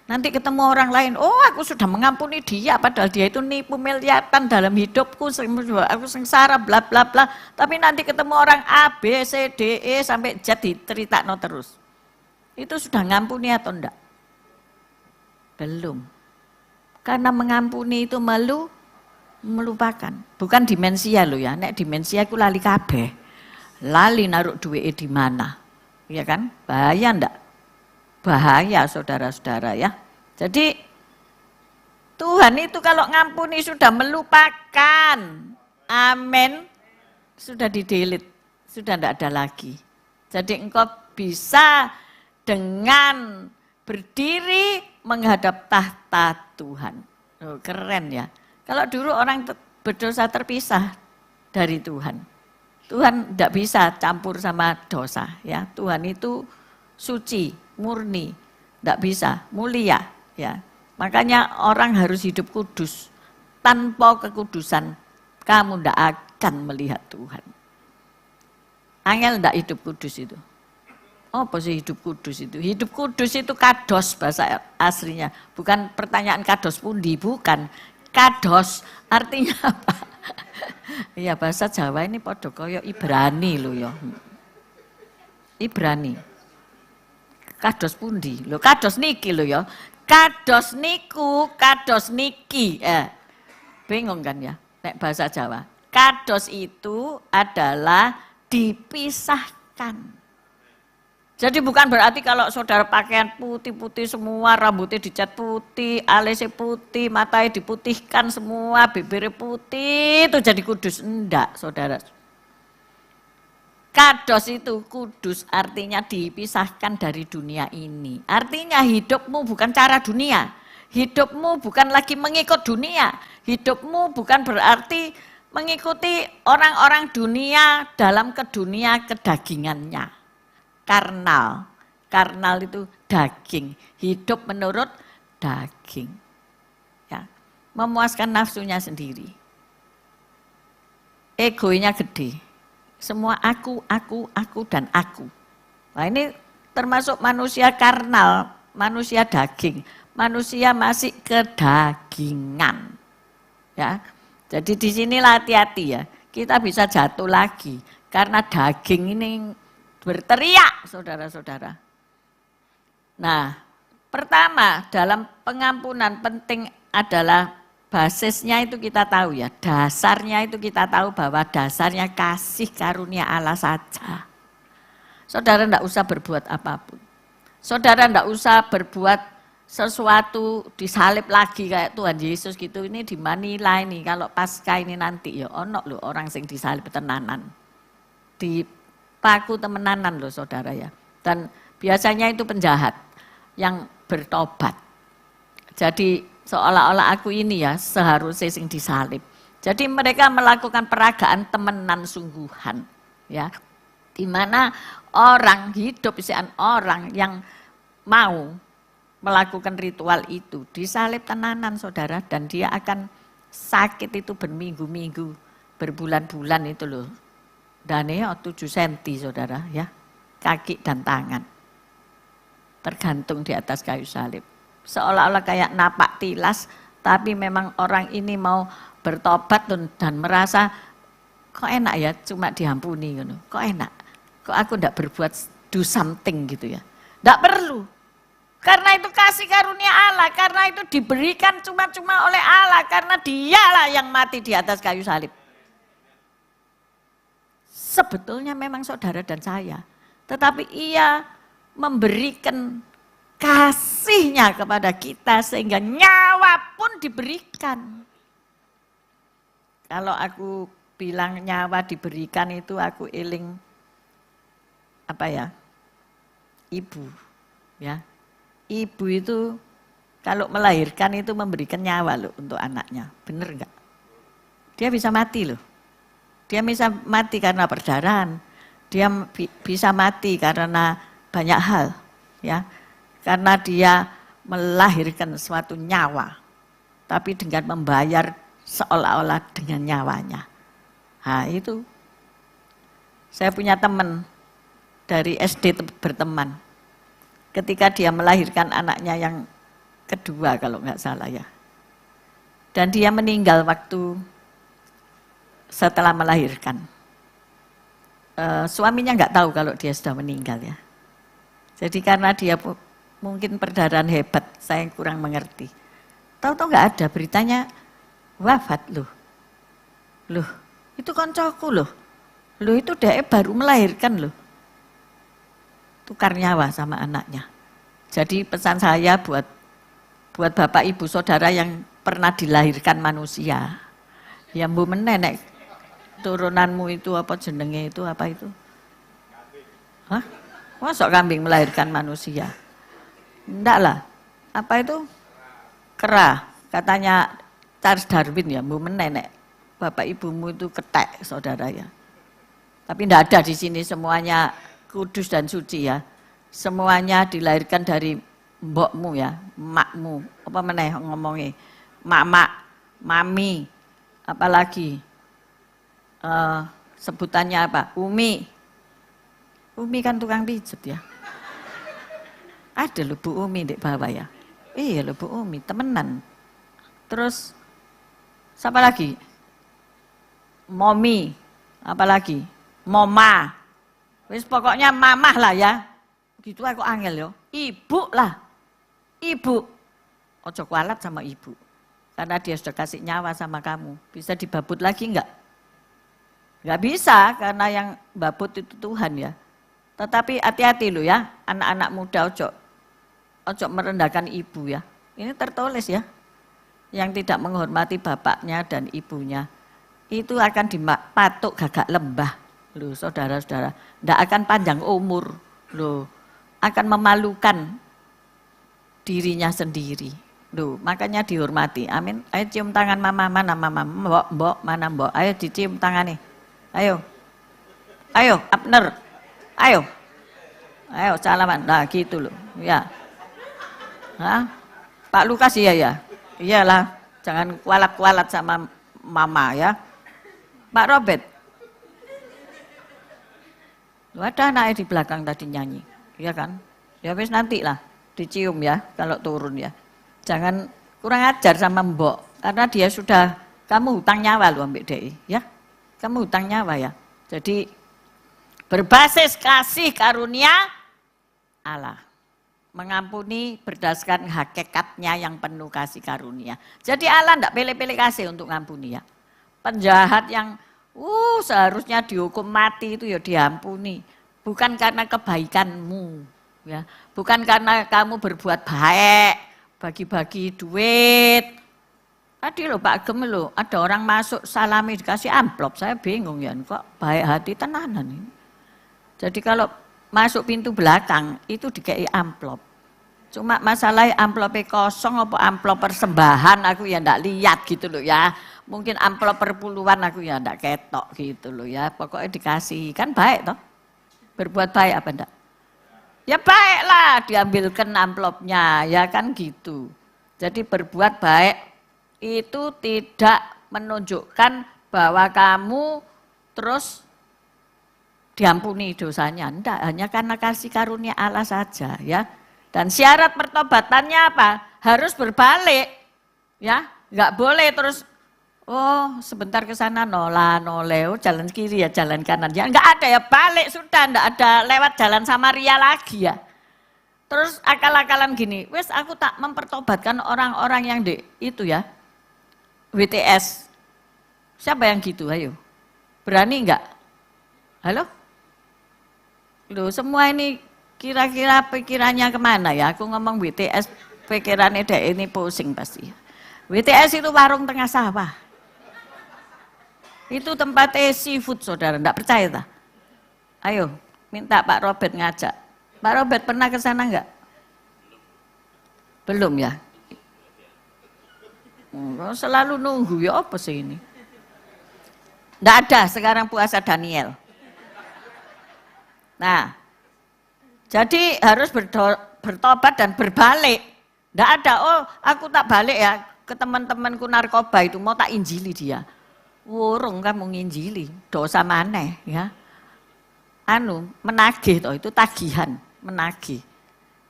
Nanti ketemu orang lain, oh aku sudah mengampuni dia padahal dia itu nipu miliaran dalam hidupku, aku sengsara bla bla bla. Tapi nanti ketemu orang A, B, C, D, E sampai Z diceritakan terus. Itu sudah ngampuni atau enggak? Belum. Karena mengampuni itu melupakan. Bukan demensia loh ya. Nek demensia aku lali kabeh. Lali naruh duit di mana. Iya kan? Bahaya enggak? Bahaya saudara-saudara ya. Jadi Tuhan itu kalau ngampuni sudah melupakan. Amin. Sudah di-delete. Sudah enggak ada lagi. Jadi engkau bisa dengan berdiri menghadap tahta Tuhan. Oh, keren ya. Kalau dulu orang berdosa terpisah dari Tuhan. Tuhan tidak bisa campur sama dosa ya. Tuhan itu suci, murni, tidak bisa, mulia ya. Makanya orang harus hidup kudus. Tanpa kekudusan kamu tidak akan melihat Tuhan. Angel tidak hidup kudus itu. Oh, apa sih hidup kudus itu? Hidup kudus itu kados bahasa aslinya. Bukan pertanyaan kados pundi, bukan. Kados artinya apa? Iya bahasa Jawa ini padha kaya Ibrani lho ya. Ibrani. Kados pundi? Lho kados niki lho ya. Kados niku, kados niki. Bingung kan ya nek bahasa Jawa. Kados itu adalah dipisahkan. Jadi bukan berarti kalau saudara pakaian putih-putih semua, rambutnya dicat putih, alisnya putih, matanya diputihkan semua, bibirnya putih, itu jadi kudus. Enggak, saudara. Kados itu kudus artinya dipisahkan dari dunia ini. Artinya hidupmu bukan cara dunia. Hidupmu bukan lagi mengikut dunia. Hidupmu bukan berarti mengikuti orang-orang dunia dalam kedunia kedagingannya. Karnal. Karnal itu daging. Hidup menurut daging. Ya. Memuaskan nafsunya sendiri. Egonya gede. Semua aku, dan aku. Nah ini termasuk manusia karnal, manusia daging. Manusia masih kedagingan. Ya. Jadi di sinilah hati-hati ya. Kita bisa jatuh lagi. Karena daging ini berteriak, saudara-saudara. Nah, pertama dalam pengampunan penting adalah basisnya itu kita tahu ya, dasarnya itu kita tahu bahwa dasarnya kasih karunia Allah saja. Saudara tidak usah berbuat apapun. Saudara tidak usah berbuat sesuatu disalib lagi kayak Tuhan Yesus gitu. Ini di Manila ini, kalau pasca ini nanti ya ono loh orang sing disalib tenanan. Di paku temenanan loh saudara ya. Dan biasanya itu penjahat yang bertobat. Jadi seolah-olah aku ini ya seharusnya sing disalib. Jadi mereka melakukan peragaan temenan sungguhan, ya, di mana orang hidup isian orang yang mau melakukan ritual itu disalib tenanan saudara, dan dia akan sakit itu berminggu-minggu, berbulan-bulan itu loh. Dannya 7 cm saudara ya, kaki dan tangan tergantung di atas kayu salib. Seolah-olah kayak napak tilas, tapi memang orang ini mau bertobat dan merasa kok enak ya cuma diampuni gitu. Kok enak, kok aku enggak berbuat do something gitu ya. Enggak perlu, karena itu kasih karunia Allah, karena itu diberikan cuma-cuma oleh Allah, karena dialah yang mati di atas kayu salib. Sebetulnya memang saudara dan saya, tetapi ia memberikan kasihnya kepada kita sehingga nyawa pun diberikan. Kalau aku bilang nyawa diberikan itu aku eling apa ya? Ibu, ya. Ibu itu kalau melahirkan itu memberikan nyawa loh untuk anaknya, bener enggak? Dia bisa mati loh. Dia bisa mati karena perdarahan. Dia bisa mati karena banyak hal, ya. Karena dia melahirkan suatu nyawa, tapi dengan membayar seolah-olah dengan nyawanya. Nah itu, saya punya teman dari SD berteman. Ketika dia melahirkan anaknya yang kedua kalau nggak salah ya. Dan dia meninggal waktu setelah melahirkan. Suaminya nggak tahu kalau dia sudah meninggal ya. Jadi karena dia mungkin perdarahan hebat, saya kurang mengerti. Tahu-tahu nggak ada beritanya wafat loh. Loh, itu koncoku loh. Loh itu dia baru melahirkan loh. Tukar nyawa sama anaknya. Jadi pesan saya buat bapak ibu saudara yang pernah dilahirkan manusia. Ya mbu menenek turunanmu itu apa jenenge itu apa itu? Hah? Masa kambing melahirkan manusia? Enggak lah. Apa itu? Kera. Katanya Charles Darwin ya, mbu menenek. Bapak ibumu itu ketek saudara ya. Tapi enggak ada di sini semuanya kudus dan suci ya. Semuanya dilahirkan dari mbokmu ya, makmu. Apa meneh ngomongnya? Mak, mami, apalagi sebutannya apa? Umi. Umi kan tukang pijet ya. Ada loh Bu Umi di bawah ya. Iya loh Bu Umi, temenan. Terus siapa lagi? Momi, apalagi? Moma. Wis pokoknya mamah lah ya. Gitu aku angel yo. Ibu lah. Ibu. Ojo kualat sama ibu. Karena dia sudah kasih nyawa sama kamu. Bisa dibabut lagi enggak? Enggak bisa, karena yang babut itu Tuhan ya. Tetapi hati-hati loh ya, anak-anak muda ojo merendahkan ibu ya. Ini tertulis ya. Yang tidak menghormati bapaknya dan ibunya, itu akan dipatuk gagak lembah. Loh, saudara-saudara, tidak akan panjang umur. Loh, akan memalukan dirinya sendiri. Loh, makanya dihormati. Amin. Ayo cium tangan mama, mana mama? Mbok, mana mbok? Ayo dicium tangan nih. Ayo. Ayo, Abner. Ayo. Ayo, salaman. Nah, gitu loh. Ya. Hah? Pak Lukas iya ya? Iyalah, jangan kualat-kualat sama mama ya. Pak Robert. Ada anaknya di belakang tadi nyanyi, ya kan? Ya wis nanti lah, dicium ya kalau turun ya. Jangan kurang ajar sama mbok, karena dia sudah, kamu hutang nyawa loh ambek DI, ya. Kamu hutang nyawa ya. Jadi berbasis kasih karunia Allah. Mengampuni berdasarkan hakikatnya yang penuh kasih karunia. Jadi Allah tidak pilih-pilih kasih untuk ngampuni ya. Penjahat yang seharusnya dihukum mati itu ya diampuni. Bukan karena kebaikanmu, ya. Bukan karena kamu berbuat baik, bagi-bagi duit. Tadi loh Pak Agem loh, ada orang masuk salami dikasih amplop, saya bingung ya, kok baik hati tenanan ini. Jadi kalau masuk pintu belakang itu dikei amplop. Cuma masalah amplopnya kosong apa amplop persembahan aku ya ndak lihat gitu loh ya. Mungkin amplop perpuluhan aku ya ndak ketok gitu loh ya. Pokoknya dikasih, kan baik toh. Berbuat baik apa ndak? Ya baiklah, diambilkan amplopnya ya kan gitu. Jadi berbuat baik itu tidak menunjukkan bahwa kamu terus diampuni dosanya. Enggak, hanya karena kasih karunia Allah saja ya. Dan syarat pertobatannya apa? Harus berbalik. Ya, enggak boleh terus sebentar ke sana noleh, jalan kiri ya, jalan kanan. Ya enggak ada ya, balik sudah, enggak ada lewat jalan Samaria lagi ya. Terus akal-akalan gini, wes aku tak mempertobatkan orang-orang yang di itu ya. WTS. Siapa yang gitu? Ayo. Berani enggak? Halo? Loh, semua ini kira-kira pikirannya kemana ya? Aku ngomong WTS, pikirannya dek ini pusing pasti. WTS itu warung tengah sawah. Itu tempatnya seafood, saudara. Enggak percaya tak? Ayo, minta Pak Robert ngajak. Pak Robert pernah ke sana enggak? Belum ya? Selalu nunggu ya apa sih ini? Enggak ada sekarang puasa Daniel. Nah, jadi harus bertobat dan berbalik. Enggak ada, aku tak balik ya ke teman-temanku narkoba itu, mau tak injili dia. Wurung kamu nginjili, dosa maneh ya. Menagih toh, itu tagihan, menagih.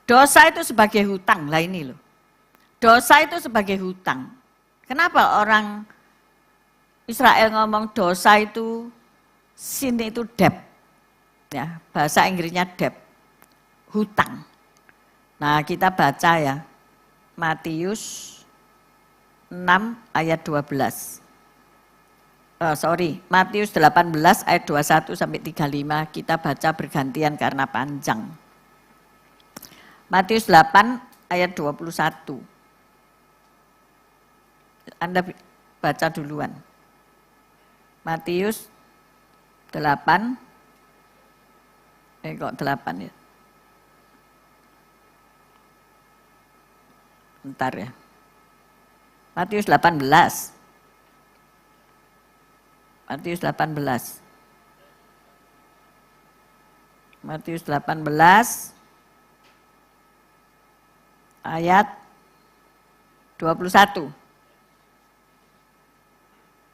Dosa itu sebagai hutang, lah ini loh. Dosa itu sebagai hutang. Kenapa orang Israel ngomong dosa itu, sin itu debt. Ya, bahasa Inggrisnya debt. Hutang. Nah, kita baca ya. Matius 6 ayat 12. Matius 18 ayat 21 sampai 35 kita baca bergantian karena panjang. Matius 8 ayat 21. Anda baca duluan. Matius 8 kok 8 ya? Bentar ya. Matius 18. Matius 18. Matius 18 ayat 21.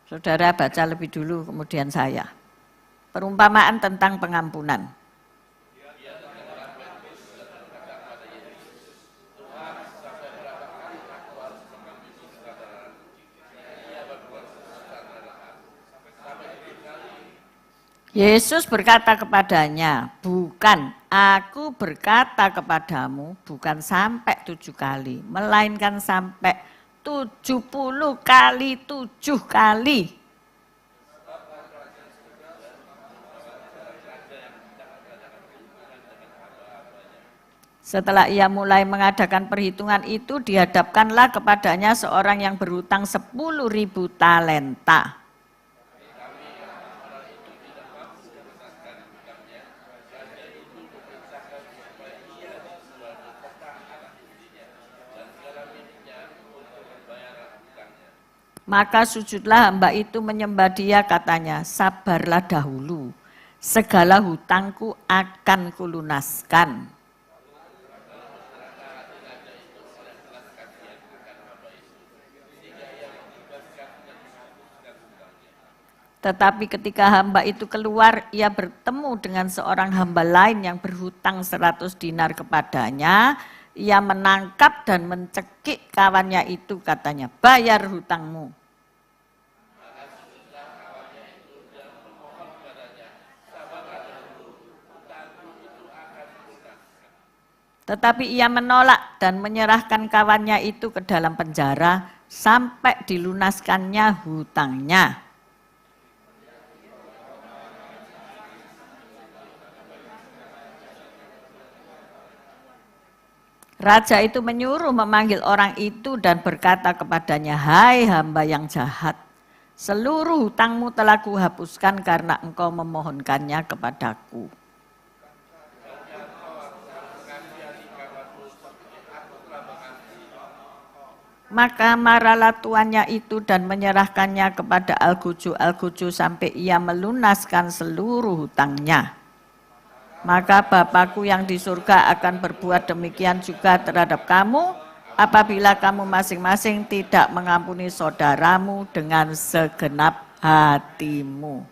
Saudara baca lebih dulu kemudian saya. Perumpamaan tentang pengampunan. Yesus berkata kepadanya, bukan, aku berkata kepadamu bukan sampai 7 kali, melainkan sampai 70 kali 7 kali. Setelah ia mulai mengadakan perhitungan itu, dihadapkanlah kepadanya seorang yang berhutang 10.000 talenta. Maka sujudlah hamba itu menyembah dia, katanya, sabarlah dahulu, segala hutangku akan kulunaskan. Tetapi ketika hamba itu keluar, ia bertemu dengan seorang hamba lain yang berhutang 100 dinar kepadanya. Ia menangkap dan mencekik kawannya itu, katanya, bayar hutangmu. Tetapi ia menolak dan menyerahkan kawannya itu ke dalam penjara sampai dilunaskannya hutangnya. Raja itu menyuruh memanggil orang itu dan berkata kepadanya, hai hamba yang jahat, seluruh hutangmu telah kuhapuskan karena engkau memohonkannya kepadaku. Maka marahlah tuannya itu dan menyerahkannya kepada Al-Guju sampai ia melunaskan seluruh hutangnya. Maka Bapakku yang di surga akan berbuat demikian juga terhadap kamu, apabila kamu masing-masing tidak mengampuni saudaramu dengan segenap hatimu.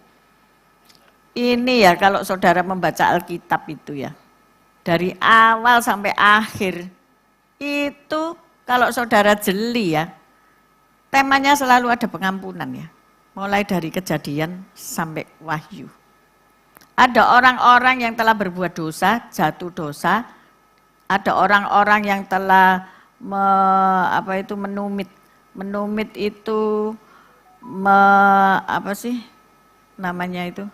Ini ya kalau saudara membaca Alkitab itu ya, dari awal sampai akhir, itu kalau saudara jeli ya, temanya selalu ada pengampunan ya, mulai dari Kejadian sampai Wahyu. Ada orang-orang yang telah berbuat dosa, jatuh dosa. Ada orang-orang yang telah menumit. Menumit itu apa sih namanya itu?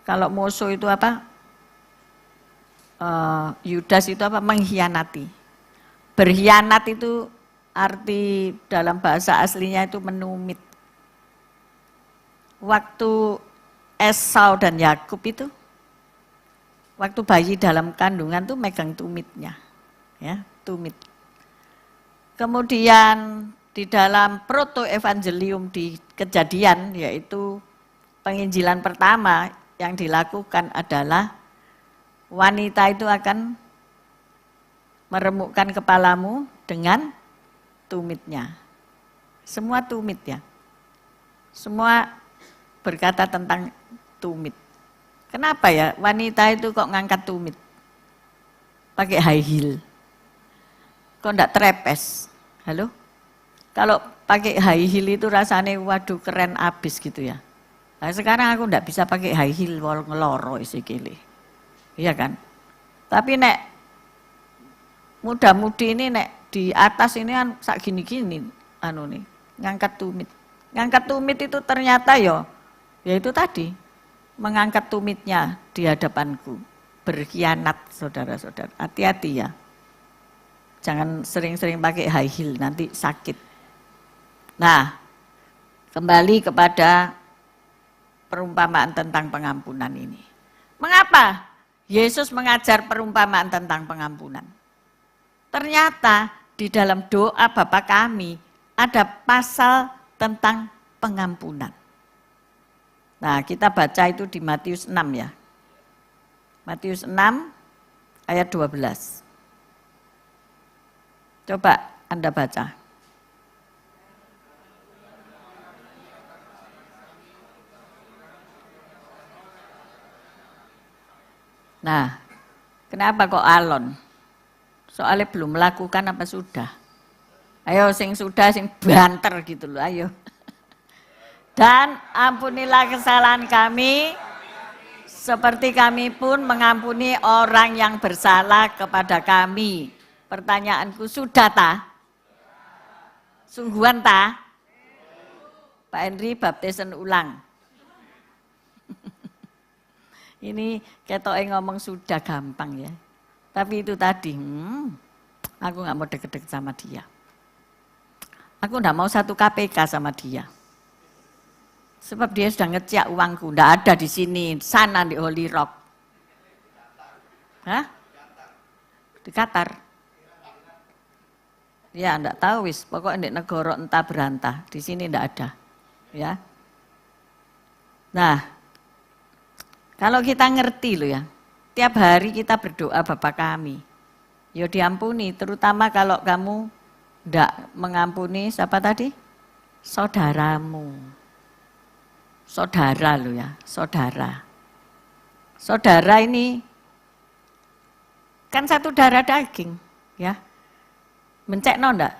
Kalau musuh itu apa? Yudas itu apa? Mengkhianati. Berkhianat itu arti dalam bahasa aslinya itu menumit. Waktu Esau dan Yakub itu, waktu bayi dalam kandungan tuh megang tumitnya, ya, tumit. Kemudian di dalam proto-evangelium di Kejadian, yaitu penginjilan pertama yang dilakukan adalah wanita itu akan meremukkan kepalamu dengan tumitnya. Semua tumit ya, semua berkata tentang tumit. Kenapa ya wanita itu kok ngangkat tumit? Pakai high heel. Kok enggak trepes? Halo? Kalau pakai high heel itu rasanya waduh keren abis gitu ya. Nah, sekarang aku enggak bisa pakai high heel wal ngeloro isi kili. Iya kan? Tapi nek muda-mudi ini nek di atas ini kan sak gini-gini anu nih, ngangkat tumit. Ngangkat tumit itu ternyata ya itu tadi mengangkat tumitnya di hadapanku, berkhianat saudara-saudara. Hati-hati ya, jangan sering-sering pakai high heel, nanti sakit. Nah, kembali kepada perumpamaan tentang pengampunan ini. Mengapa Yesus mengajar perumpamaan tentang pengampunan? Ternyata di dalam doa Bapa kami ada pasal tentang pengampunan. Nah, kita baca itu di Matius 6 ya. Matius 6 ayat 12. Coba Anda baca. Nah, kenapa kok alon? Soalnya belum melakukan apa sudah? Ayo sing sudah, sing banter gitu loh, ayo. Dan ampunilah kesalahan kami, seperti kami pun mengampuni orang yang bersalah kepada kami. Pertanyaanku, sudah ta? Sungguhan ta? Pak Henry baptisan ulang. Ini ketoknya ngomong sudah gampang ya. Tapi itu tadi, aku gak mau deket-deket sama dia. Aku gak mau satu KPK sama dia. Sebab dia sudah ngecek uangku, enggak ada di sini, sana di Holy Rock. Hah? Di Qatar. Ya enggak tahu wis, pokoknya di negara entah berantah, di sini enggak ada. Ya. Nah, kalau kita ngerti loh ya, tiap hari kita berdoa Bapa kami, ya diampuni, terutama kalau kamu enggak mengampuni siapa tadi? Saudaramu. Saudara loh ya, saudara. Saudara ini kan satu darah daging, ya. Bencekno ndak?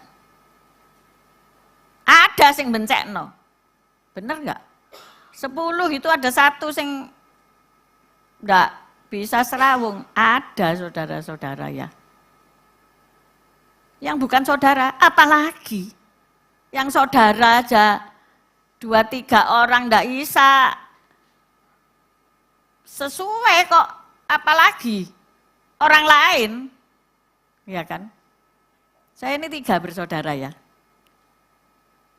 Ada sing bencekno. Bener nggak? 10 itu ada satu sing ndak bisa serawung. Ada saudara-saudara ya. Yang bukan saudara, apalagi yang saudara aja 2-3 orang ndak bisa sesuai kok, apalagi orang lain, ya kan? Saya ini 3 bersaudara ya.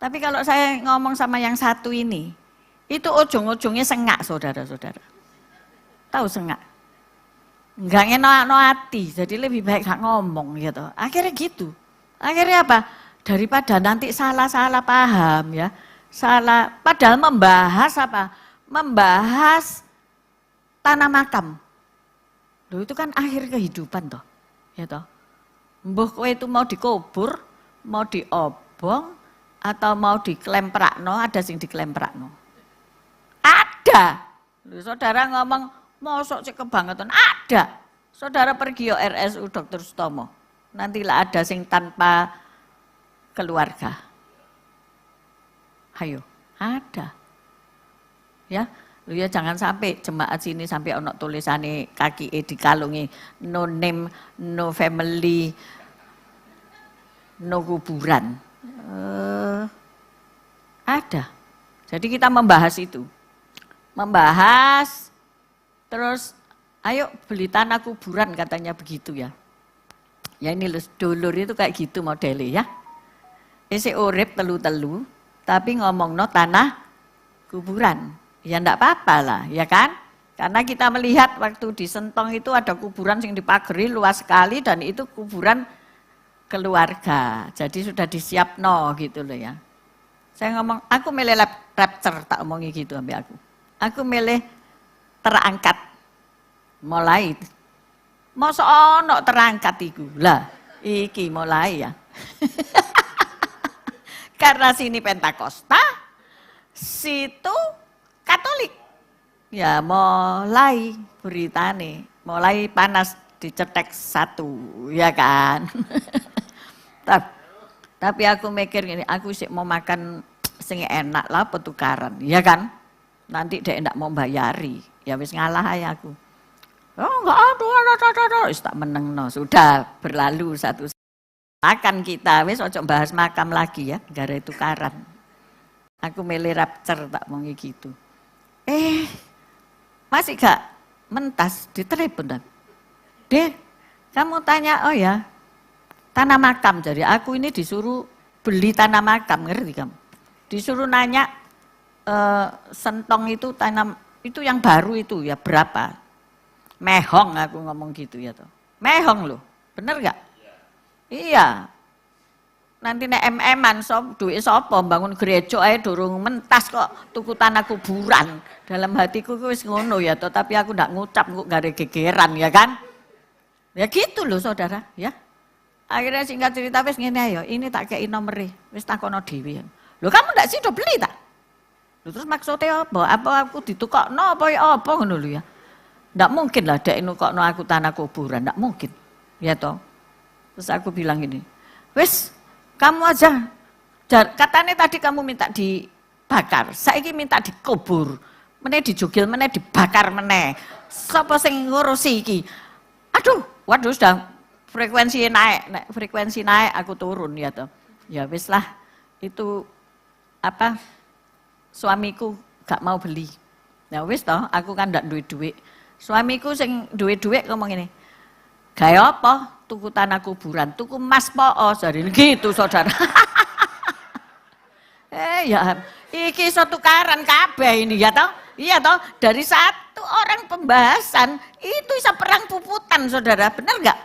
Tapi kalau saya ngomong sama yang satu ini, itu ujung-ujungnya sengak saudara-saudara. Tahu sengak? Enggak ngenak-no hati, jadi lebih baik gak ngomong gitu. Akhirnya gitu. Akhirnya apa? Daripada nanti salah-salah paham ya. Salah, padahal membahas apa? Membahas tanah makam. Loh itu kan akhir kehidupan toh. Ya toh. Mbah kowe itu mau dikubur, mau diobong, atau mau diklemprakno, ada sing diklemprakno. Ada. Loh, saudara ngomong, mosok cek kebangetan, ada. Saudara pergi yo RSU Dr. Sutomo. Nantilah ada sing tanpa keluarga. Hayo, ada. Ya, lu ya jangan sampai jemaat sini sampai ono tulisane kaki dikalungi no name, no family, no kuburan. Ada. Jadi kita membahas itu. Membahas terus ayo beli tanah kuburan katanya begitu ya. Ya ini dulur itu kayak gitu modelnya ya. Isi urip telu-telu tapi ngomong no tanah kuburan. Ya enggak apa-apa lah, ya kan? Karena kita melihat waktu di Sentong itu ada kuburan yang dipagari luas sekali dan itu kuburan keluarga. Jadi sudah disiapno gitu loh ya. Saya ngomong, aku milih rapture, tak omongi gitu sampai aku. Aku milih terangkat. Mulai. Masa ono terangkat iku. Lah, iki mulai ya. Karena sini Pentakosta, situ Katolik. Ya mulai beritane, mulai panas dicetek satu, ya kan. Tapi aku mikir gini, aku sih mau makan sing enak lah petukaran, ya kan. Nanti dia enggak mau bayari, ya wis ngalah aja aku. Oh enggak ada, wis tak meneng no. Sudah berlalu satu makan kita, wis ojo bahas makam lagi ya, gara tukaran. Aku milih rapture tak mau gitu. Masih gak mentas di telepon dan. Deh, kamu tanya, oh ya, tanah makam. Jadi aku ini disuruh beli tanah makam, ngerti kamu? Disuruh nanya, Sentong itu tanah, itu yang baru itu ya berapa? Mehong aku ngomong gitu ya toh. Mehong loh, bener gak? Iya. Nanti nek MM-an duit sapa bangun gereja ae durung mentas kok tuku tanah kuburan. Dalam hatiku wis ngono ya toh, tapi aku ndak ngucap kok gare gegeran ya kan. Ya gitu loh saudara, ya. Akhirnya singkat cerita wis ngene ayo, ini tak kei nomere, wis takono dhewe. Lho kamu ndak sido beli tak? Lho terus maksudnya apa? Apa aku ditukokno apa ya apa ngono lho ya. Ndak mungkin lah dek nukokno aku tanah kuburan, ndak mungkin. Ya toh. Terus aku bilang gini, wis kamu aja, katanya tadi kamu minta dibakar, saiki minta dikubur, meneh dijugil, meneh dibakar meneh. Sapa sing ngurusi iki? Aduh, waduh sudah frekuensi naik, aku turun ya toh. Ya wis lah, itu apa? Suamiku gak mau beli. Ya wis toh, aku kan ndak duwe duit. Suamiku sing duwe duit ngomong ini. Gaya apa? Tuku tanah kuburan, tuku emas po'o, jadi gitu saudara. Ya, iki tukaran kabeh ini ya toh? Iya toh, dari satu orang pembahasan, itu bisa perang puputan saudara, benar enggak?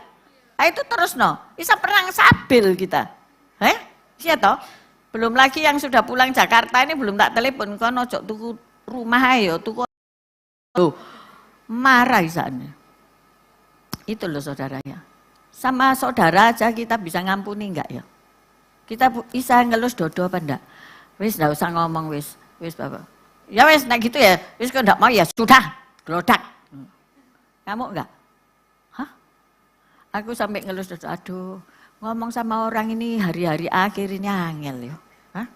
Nah, itu terus no, bisa perang sabil kita. Iya toh? Belum lagi yang sudah pulang Jakarta ini belum tak telepon, kono ojo tuku rumah ayo, tuku. Loh, marah isane. Itu loh saudaranya. Sama saudara aja kita bisa ngampuni enggak ya? Kita bisa ngelus dodo apa enggak? Wis enggak usah ngomong wis Bapak. Ya wis nek gitu ya, wis kok enggak mau ya sudah, glodak. Kamu enggak? Hah? Aku sampai ngelus dodo, aduh, ngomong sama orang ini hari-hari akhir ini angel ya. Hah?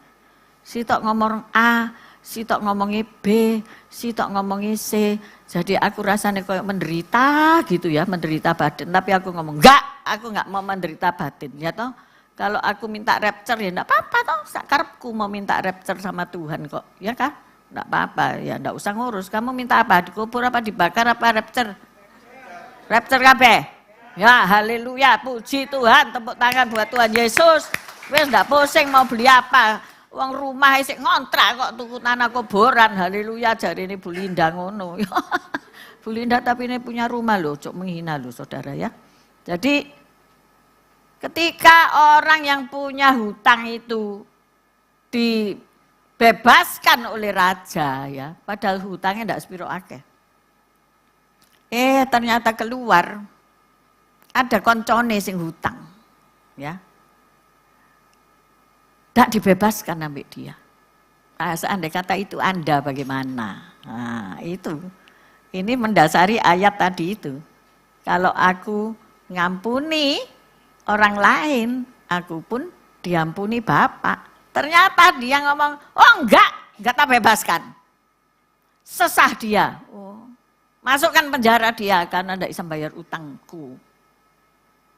Sitok ngomong A, sitok ngomongnya B, sitok ngomongnya C. Jadi aku rasanya kayak menderita gitu ya, menderita batin. Tapi aku ngomong, enggak, aku enggak mau menderita batin. Ya toh, kalau aku minta rapture ya enggak apa-apa toh. Sakarepku mau minta rapture sama Tuhan kok, ya kan? Enggak apa-apa, ya enggak usah ngurus. Kamu minta apa? Dikubur apa dibakar apa rapture? Rapture kabeh. Ya, haleluya, puji Tuhan, tepuk tangan buat Tuhan Yesus. Wes ndak pusing mau beli apa. Uang rumah isik ngontrak kok tuku tanah kuburan. Haleluya, jari ini Bu Linda ngono. Bu Linda tapi ini punya rumah loh, cok menghina loh saudara ya. Jadi ketika orang yang punya hutang itu dibebaskan oleh raja ya, padahal hutangnya ndak sepiro akeh. Ternyata keluar ada koncone sing hutang, ya, tidak dibebaskan sampai dia. Nah, seandainya kata itu Anda bagaimana? Nah, itu, ini mendasari ayat tadi itu. Kalau aku ngampuni orang lain, aku pun diampuni Bapak. Ternyata dia ngomong, oh enggak tak bebaskan. Sesah dia. Oh, masukkan penjara dia karena tidak bisa bayar utangku.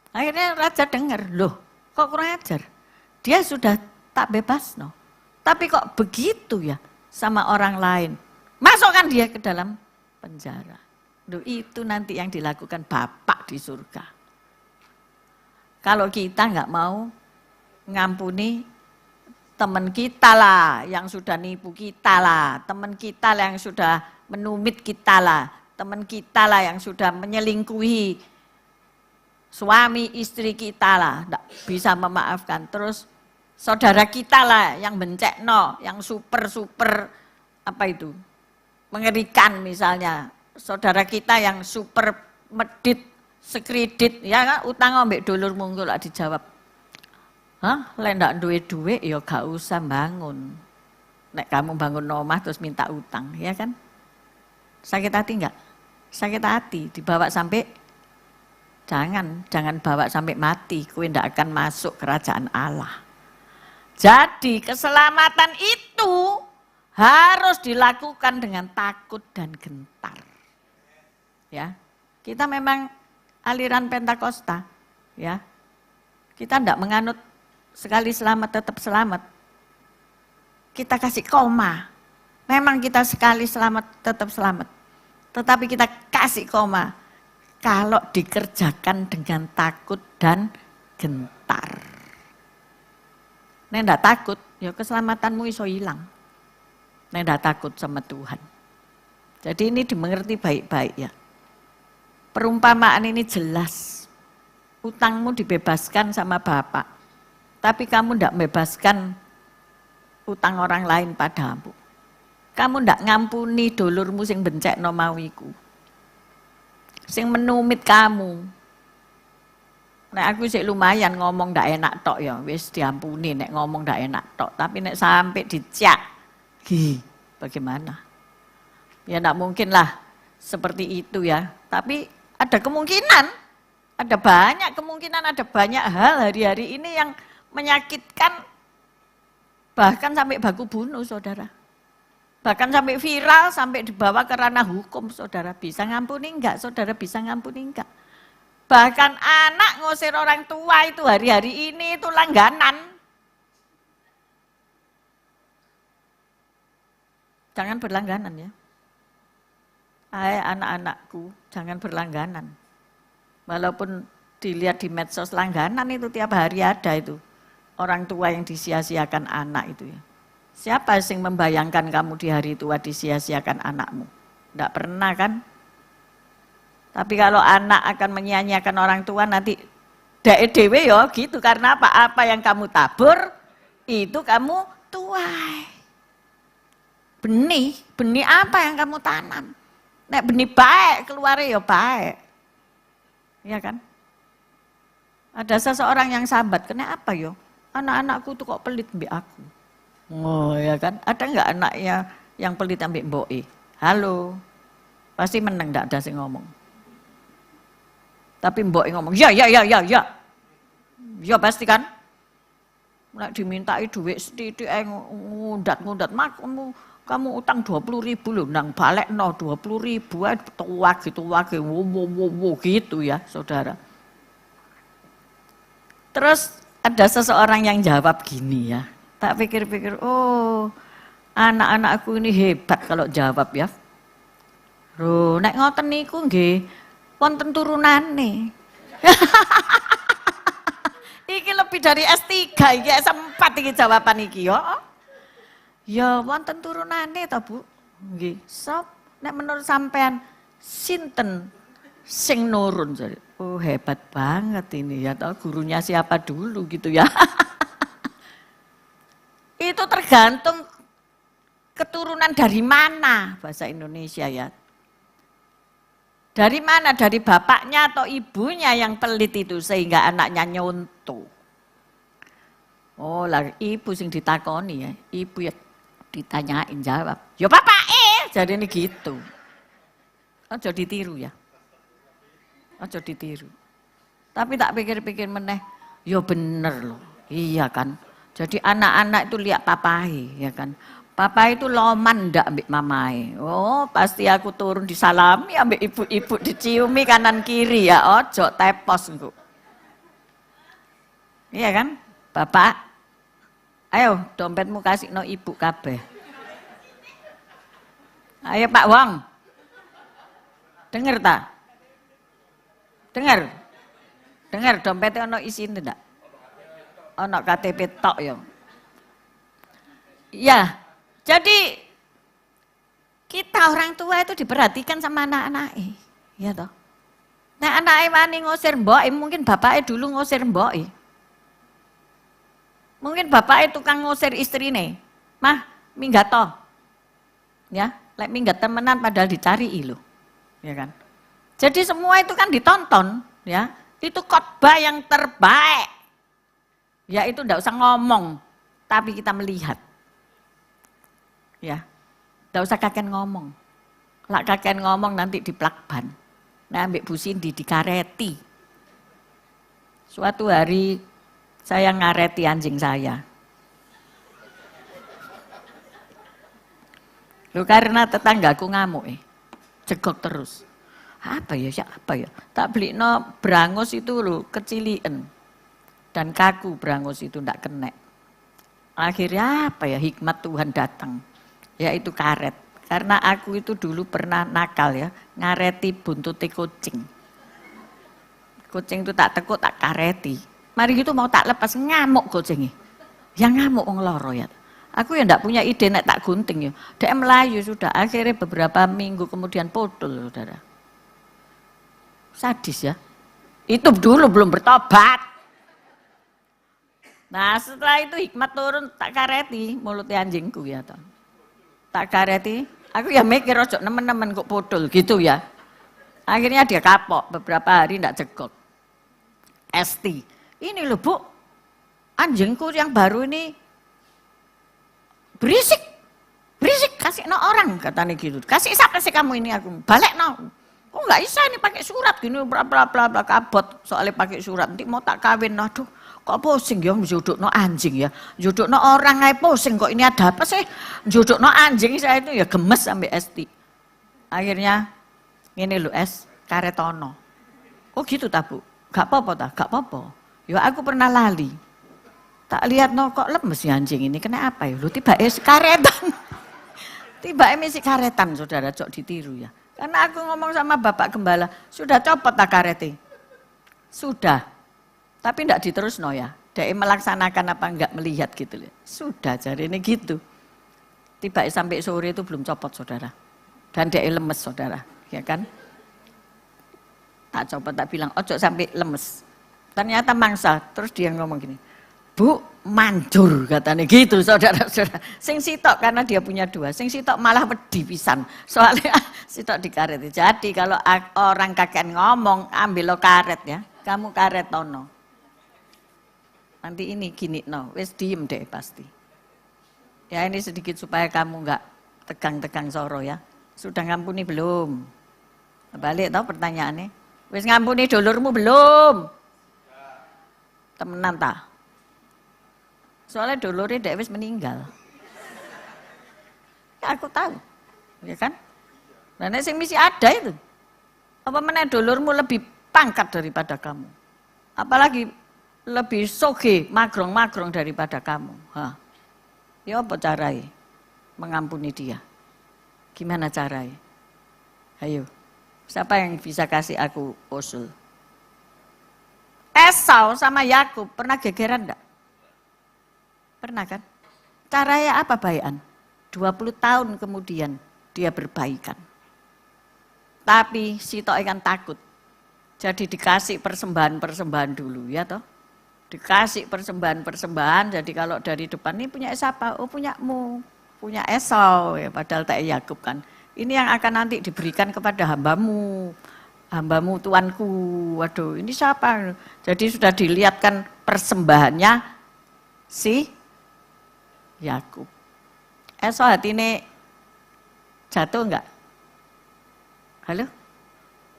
Akhirnya raja dengar, loh kok kurang ajar. Dia sudah tak bebas, no. Tapi kok begitu ya sama orang lain. Masukkan dia ke dalam penjara. Loh, itu nanti yang dilakukan Bapak di surga. Kalau kita nggak mau ngampuni teman kita lah yang sudah nipu kita lah, teman kita lah yang sudah menumit kita lah, teman kita lah yang sudah menyelingkuhi suami istri kita lah, tidak bisa memaafkan. Terus saudara kita lah yang bencekno, yang super apa itu, mengerikan misalnya. Saudara kita yang super medit, sekredit, ya kan, utang ambek dulur mungkul lah dijawab. Hah, lek ndak duwe ya gak usah bangun. Nek kamu bangun rumah terus minta utang, ya kan? Sakit hati enggak? Sakit hati dibawa sampai Jangan bawa sampai mati, kowe ndak akan masuk kerajaan Allah. Jadi keselamatan itu harus dilakukan dengan takut dan gentar. Ya, kita memang aliran Pentakosta, ya. Kita ndak menganut sekali selamat tetap selamat. Kita kasih koma. Memang kita sekali selamat tetap selamat. Tetapi kita kasih koma. Kalau dikerjakan dengan takut dan gentar. Nek ndak takut, ya keselamatanmu iso hilang. Nek ndak takut sama Tuhan. Jadi ini dimengerti baik-baik ya. Perumpamaan ini jelas. Utangmu dibebaskan sama Bapak. Tapi kamu ndak membebaskan utang orang lain padamu. Kamu ndak ngampuni dulurmu sing bencekno mau iku. Sing menumit kamu. Nek aku sih lumayan ngomong ndak enak tok ya, wis diampuni nek ngomong ndak enak tok, tapi nek sampai dicak, bagaimana? Ya ndak mungkin lah seperti itu ya. Tapi ada kemungkinan, ada banyak kemungkinan, ada banyak hal hari-hari ini yang menyakitkan, bahkan sampai baku bunuh saudara. Bahkan sampai viral, sampai dibawa ke ranah hukum, saudara. Bisa ngampuni enggak? Saudara bisa ngampuni enggak? Bahkan anak ngusir orang tua itu hari-hari ini itu langganan. Jangan berlangganan ya. Hai anak-anakku, jangan berlangganan. Walaupun dilihat di medsos langganan itu tiap hari ada itu. Orang tua yang disia-siakan anak itu ya. Siapa yang membayangkan kamu di hari tua disia-siakan anakmu? Tidak pernah kan? Tapi kalau anak akan menyia-nyiakan orang tua nanti Dek dewe ya gitu, karena apa? Apa yang kamu tabur itu kamu tuai. Benih apa yang kamu tanam? Nek benih baik keluar ya baik. Iya kan? Ada seseorang yang sambat, kenapa yo? Anak-anakku tuh kok pelit mbek aku. Oh ya kan? Ada enggak anaknya yang pelit ambek mboke? Halo. Pasti meneng ndak ada sing ngomong. Tapi mboke ngomong, ya. Ya pasti kan? Nek dimintai duit sithik ngundat-ngundat kamu utang 20.000 lho nang balekno 20.000 ae tuwage wo gitu ya, Saudara. Terus ada seseorang yang jawab gini ya. Tak pikir-pikir, oh anak-anakku ini hebat kalau jawab ya. Loh, nek ngoten niku nggih wonten turunane. Iki lebih dari S3 iki, S4 iki jawaban iki yo. Ya wonten turunane to, Bu. Nggih. Sop nek menurut sampean sinten sing nurun? Oh, hebat banget ini ya, toh gurunya siapa dulu gitu ya. Itu tergantung keturunan dari mana bahasa Indonesia ya. Dari mana? Dari bapaknya atau ibunya yang pelit itu sehingga anaknya nyontoh. Oh lah, ibu sing ditakoni ya, ibu ya ditanyain jawab. Ya bapak jadi ini gitu. Ojo ditiru ya. Ojo ditiru. Tapi tak pikir-pikir meneh, ya bener loh. Iya kan. Jadi anak-anak itu lihat papai, ya kan. Papa itu loman ndak ambek mamae. Oh, pasti aku turun disalami ambek ibu-ibu, diciumi kanan kiri ya. Ojo tepos engko. Iya kan? Bapak, ayo dompetmu kasih no ibu kabeh. Ayo Pak Wong. Dengar tak? Dengar dompetnya ono isine ndak? Ono KTP tok ya. Ya, jadi kita orang tua itu diperhatikan sama anak-anaknya, ya toh. Nah anaknya wani ngusir mboke, mungkin bapaknya dulu ngusir mboke. Mungkin bapaknya tukang ngusir istrine, mah minggat toh. Ya, lek minggat temenan padahal dicari lho. Ya kan? Jadi semua itu kan ditonton, ya. Itu khotbah yang terbaik. Ya itu enggak usah ngomong, tapi kita melihat. Ya, enggak usah kakek ngomong. Lak kakek ngomong nanti diplakban. Nah, ambek Bu Cindy dikareti. Suatu hari saya ngareti anjing saya. Loh, karena tetanggaku ngamuk jegok terus. Apa ya, tak beli no berangus itu loh, kecilian. Dan kaku berangus itu ndak kena. Akhirnya apa ya, hikmat Tuhan datang. Yaitu karet. Karena aku itu dulu pernah nakal ya, ngareti buntuti kucing. Kucing itu tak tekuk, tak kareti. Mari gitu mau tak lepas, ngamuk kucingnya. Yang ngamuk wong loro ya. Aku ya ndak punya ide nek tak gunting ya. Dia melayu sudah, akhirnya beberapa minggu kemudian podol, Saudara. Sadis ya. Itu dulu belum bertobat. Nah setelah itu hikmat turun, tak kareti mulutnya anjingku ya toh. Tak kareti, aku ya mikir ojo nemen-nemen kok podol gitu ya. Akhirnya dia kapok, beberapa hari ndak jegok. ST, ini loh Bu, anjingku yang baru ini berisik, kasih no orang katanya gitu. Kasih siapa sih kamu ini aku, balik no. Kok nggak bisa ini pakai surat gini, bla bla bla bla kabot soalnya pakai surat. Nanti mau tak kawin, aduh. Kok pusing ya jodokno anjing ya. Jodokno orang aja pusing kok, ini ada apa sih? Jodokno anjing saya itu ya gemes sampai ST. Akhirnya ini lo karetono. Oh gitu tak Bu? Gak apa-apa tak? Gak apa-apa. Ya aku pernah lali. Tak lihat no kok lemes si anjing ini, kena apa ya? Lu tiba karetan. Tiba si karetan, Saudara, cok ditiru ya. Karena aku ngomong sama Bapak Gembala, sudah copot tak kareti? Sudah. Tapi enggak diterus no ya, dia melaksanakan apa enggak melihat gitu loh. Sudah jadi ini gitu. Tiba sampai sore itu belum copot Saudara. Dan dia lemes Saudara, ya kan? Tak copot, tak bilang ojo sampai lemes. Ternyata mangsa. Terus dia ngomong gini, Bu, manjur katanya gitu saudara-saudara. Sing sitok karena dia punya 2, sing sitok malah wedi pisan. Soalnya sitok dikaret. Jadi kalau orang kakek ngomong, ambil lo karet ya. Kamu karet tono. Nanti ini gini no, wes diem deh pasti. Ya ini sedikit supaya kamu nggak tegang-tegang soro ya. Sudah ngampuni belum? Balik tau pertanyaannya. Wes ngampuni dulurmu belum? Temenan tak? Soalnya dulurnya dek wis meninggal. Ya, aku tahu, ya kan? Dan yang misi ada itu. Apa mana dulurmu lebih pangkat daripada kamu? Apalagi lebih soge, magrong-magrong daripada kamu. Hah. Ya apa caranya mengampuni dia? Gimana caranya? Ayo, siapa yang bisa kasih aku usul? Esau sama Yakub pernah gegeran enggak? Pernah kan? Caranya apa baikan? 20 tahun kemudian dia berbaikan. Tapi si Tok kan takut. Jadi dikasih persembahan-persembahan dulu ya toh. Dikasih persembahan-persembahan. Jadi kalau dari depan ini punya siapa? Oh punyamu, punya Esau ya. Padahal tak Yakub kan. Ini yang akan nanti diberikan kepada hambamu. Hambamu tuanku. Waduh ini siapa? Jadi sudah dilihatkan persembahannya si Yakub. Esau hati ini jatuh enggak? Halo?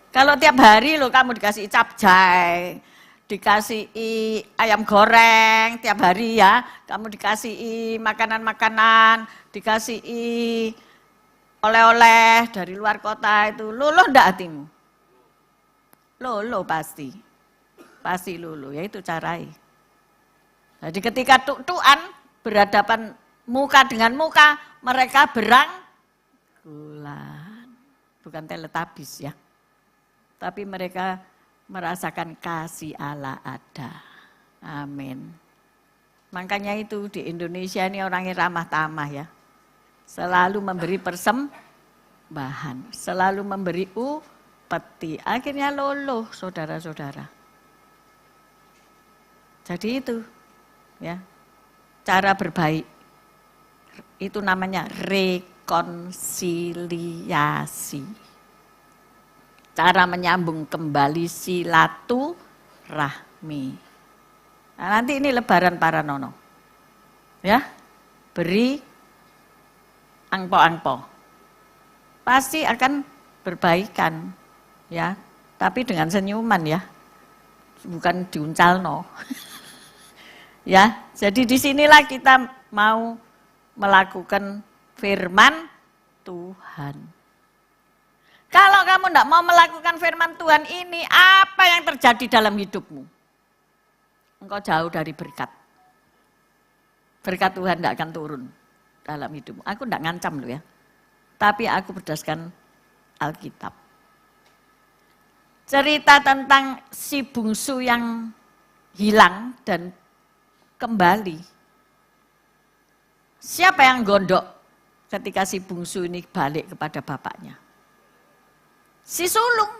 Kalau tiap hari lo kamu dikasih capcay, dikasih ayam goreng tiap hari ya, kamu dikasih makanan-makanan, dikasih oleh-oleh dari luar kota itu, luluh enggak hatimu? Luluh pasti. Pasti luluh, ya itu caranya. Jadi ketika tuk-tukan berhadapan muka dengan muka, mereka beranggulan. Bukan teletabis ya. Tapi mereka merasakan kasih Allah ada. Amin. Makanya itu di Indonesia ini orangnya ramah tamah ya. Selalu memberi persembahan. Selalu memberi upeti. Akhirnya luluh saudara-saudara. Jadi itu ya. Cara berbaik itu namanya rekonsiliasi. Cara menyambung kembali silaturahmi. Nah, nanti ini lebaran para nono. Ya. Beri angpo-angpo. Pasti akan berbaikan ya, tapi dengan senyuman ya. Bukan diuncalno. Ya, jadi disinilah kita mau melakukan firman Tuhan. Kalau kamu tidak mau melakukan firman Tuhan ini, apa yang terjadi dalam hidupmu? Engkau jauh dari berkat. Berkat Tuhan tidak akan turun dalam hidupmu. Aku tidak ngancam loh ya, tapi aku berdasarkan Alkitab. Cerita tentang si bungsu yang hilang dan kembali. Siapa yang gondok ketika si bungsu ini balik kepada bapaknya? Si sulung.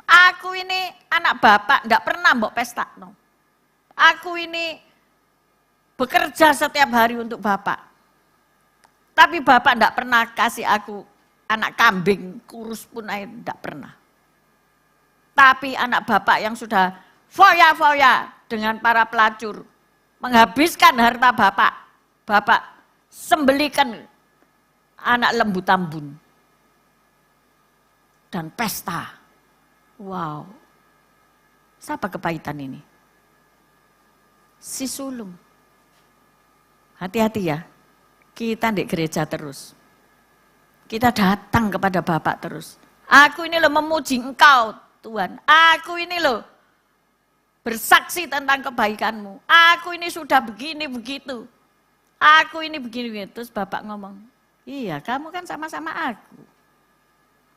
Aku ini anak bapak, enggak pernah mbok pesta. No. Aku ini bekerja setiap hari untuk bapak. Tapi bapak enggak pernah kasih aku anak kambing, kurus pun enggak pernah. Tapi anak bapak yang sudah foya-foya dengan para pelacur, menghabiskan harta bapak. Bapak sembelikan anak lembu tambun. Dan pesta. Wow. Siapa kepahitan ini? Si sulung. Hati-hati ya. Kita di gereja terus. Kita datang kepada Bapak terus. Aku ini loh memuji Engkau Tuhan. Aku ini loh bersaksi tentang kebaikanmu. Aku ini sudah begini begitu. Aku ini begini begitu. Terus Bapak ngomong, iya kamu kan sama-sama aku.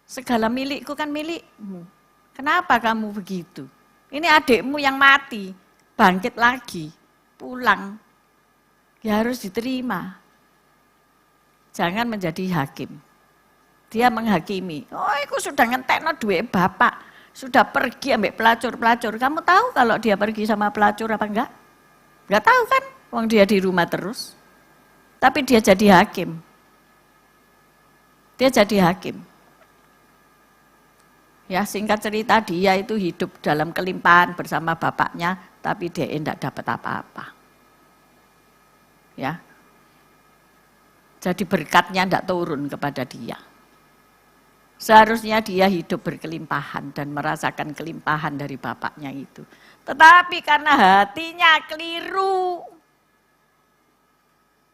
Segala milikku kan milikmu. Kenapa kamu begitu? Ini adikmu yang mati, bangkit lagi, pulang. Ya harus diterima. Jangan menjadi hakim. Dia menghakimi. Oh, aku sudah ngentekno duit bapak. sudah pergi ambek pelacur-pelacur. Kamu tahu kalau dia pergi sama pelacur apa enggak? Enggak tahu kan? Wong dia di rumah terus. Tapi dia jadi hakim. Dia jadi hakim. Ya, singkat cerita dia itu hidup dalam kelimpahan bersama bapaknya, tapi dia tidak dapat apa-apa. Ya. Jadi berkatnya tidak turun kepada dia. Seharusnya dia hidup berkelimpahan dan merasakan kelimpahan dari bapaknya itu. Tetapi karena hatinya keliru.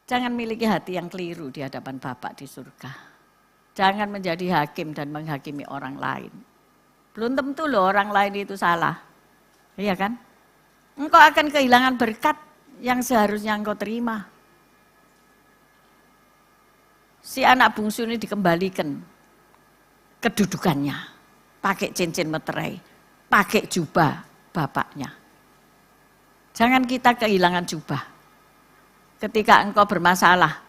Jangan miliki hati yang keliru di hadapan Bapak di surga. Jangan menjadi hakim dan menghakimi orang lain. Belum tentu loh orang lain itu salah. Iya kan? Engkau akan kehilangan berkat yang seharusnya engkau terima. Si anak bungsu ini dikembalikan kedudukannya. Pakai cincin meterai, pakai jubah bapaknya. Jangan kita kehilangan jubah. Ketika engkau bermasalah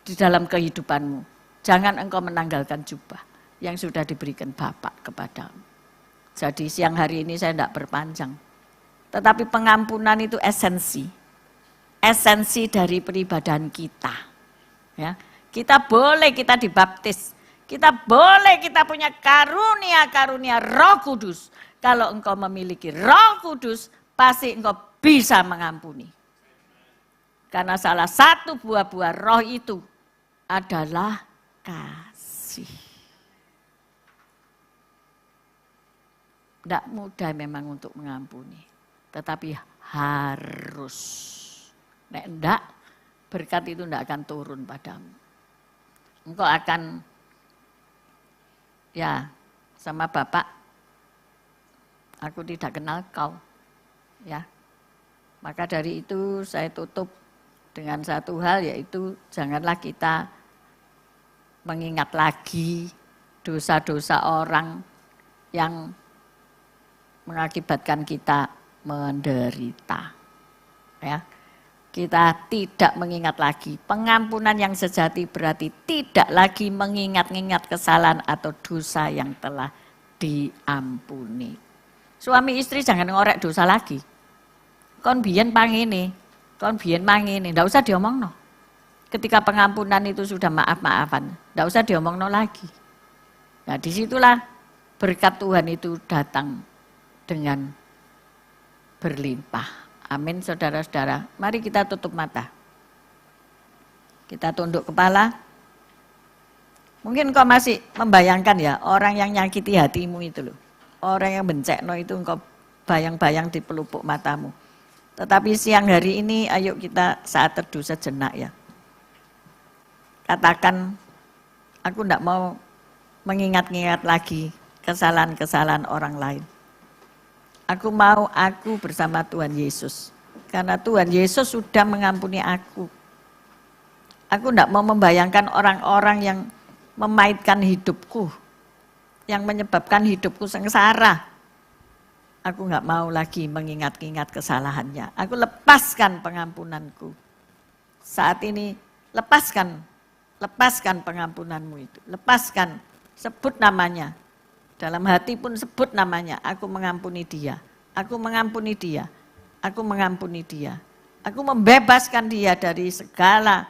di dalam kehidupanmu, jangan engkau menanggalkan jubah yang sudah diberikan Bapak kepadamu. Jadi siang hari ini saya tidak berpanjang. Tetapi pengampunan itu esensi. Esensi dari peribadahan kita. Ya, kita boleh kita dibaptis. Kita boleh kita punya karunia-karunia Roh Kudus. Kalau engkau memiliki Roh Kudus, pasti engkau bisa mengampuni. Karena salah satu buah-buah roh itu adalah kasih. Tidak mudah memang untuk mengampuni. Tetapi harus. Nek enggak, berkat itu tidak akan turun padamu. Engkau akan, ya sama Bapak, aku tidak kenal kau. Ya, maka dari itu saya tutup dengan satu hal, yaitu janganlah kita mengingat lagi dosa-dosa orang yang mengakibatkan kita menderita. Ya, kita tidak mengingat lagi. Pengampunan yang sejati berarti tidak lagi mengingat-ingat kesalahan atau dosa yang telah diampuni. Suami istri jangan ngorek dosa lagi. Kon biyen pangene. Kon biyen mangene, ndak usah diomongno. Ketika pengampunan itu sudah maaf-maafan, ndak usah diomongno lagi. Nah, disitulah berkat Tuhan itu datang dengan berlimpah. Amin, saudara-saudara. Mari kita tutup mata. Kita tunduk kepala. Mungkin kau masih membayangkan ya, orang yang nyakiti hatimu itu loh. Orang yang bencekno itu engkau bayang-bayang di pelupuk matamu. Tetapi siang hari ini ayo kita saat teduh sejenak ya. Katakan, aku tidak mau mengingat-ingat lagi kesalahan-kesalahan orang lain. Aku mau aku bersama Tuhan Yesus. Karena Tuhan Yesus sudah mengampuni aku. Aku tidak mau membayangkan orang-orang yang memaitkan hidupku. Yang menyebabkan hidupku sengsara. Aku enggak mau lagi mengingat-ingat kesalahannya. Aku lepaskan pengampunanku. Saat ini lepaskan pengampunanmu itu. Lepaskan, sebut namanya. Dalam hati pun sebut namanya. Aku mengampuni dia. Aku mengampuni dia. Aku mengampuni dia. Aku membebaskan dia dari segala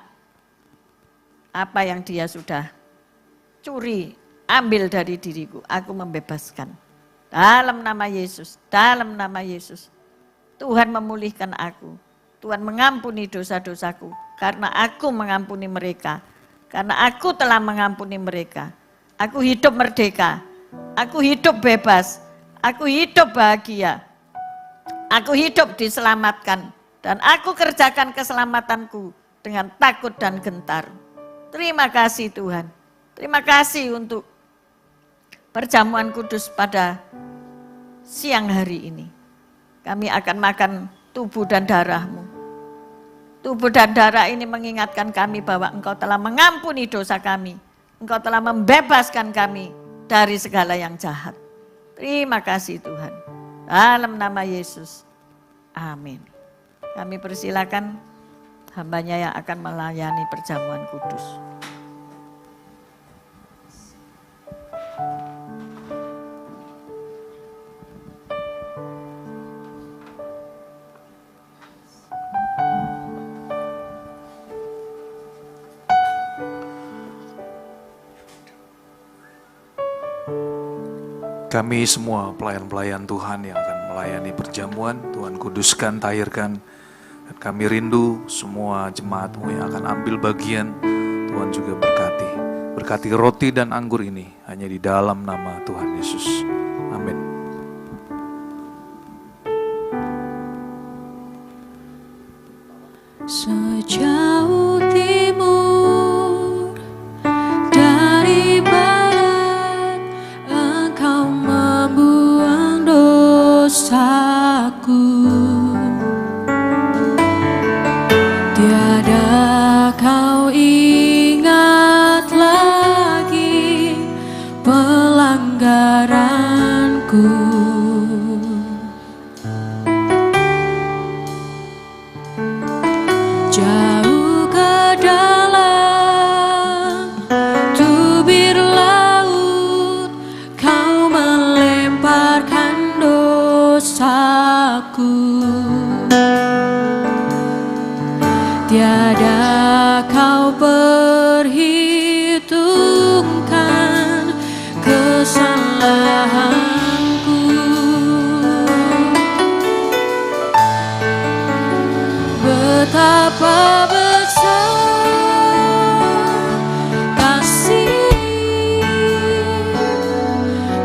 apa yang dia sudah curi, ambil dari diriku. Aku membebaskan. Dalam nama Yesus, dalam nama Yesus. Tuhan memulihkan aku. Tuhan mengampuni dosa-dosaku. Karena aku mengampuni mereka. Karena aku telah mengampuni mereka. Aku hidup merdeka. Aku hidup bebas. Aku hidup bahagia. Aku hidup diselamatkan. Dan aku kerjakan keselamatanku dengan takut dan gentar. Terima kasih Tuhan. Terima kasih untuk perjamuan kudus pada siang hari ini. Kami akan makan tubuh dan darah-Mu. Tubuh dan darah ini mengingatkan kami bahwa Engkau telah mengampuni dosa kami. Engkau telah membebaskan kami dari segala yang jahat. Terima kasih Tuhan. Dalam nama Yesus. Amin. Kami persilakan hamba-Nya yang akan melayani perjamuan kudus. Kami semua pelayan-pelayan Tuhan yang akan melayani perjamuan, Tuhan kuduskan, tahirkan. Dan kami rindu semua jemaat-Mu yang akan ambil bagian, Tuhan juga berkati. Berkati roti dan anggur ini hanya di dalam nama Tuhan Yesus. Amin. Sejauh timur dari barat, Engkau membuang dosaku. Tiada kau ingat lagi pelanggaranku. Jauh ke dalam tubir laut, kau melemparkan dosaku. Tiada kau perhitungkan kesalahanku. Betapa besar kasih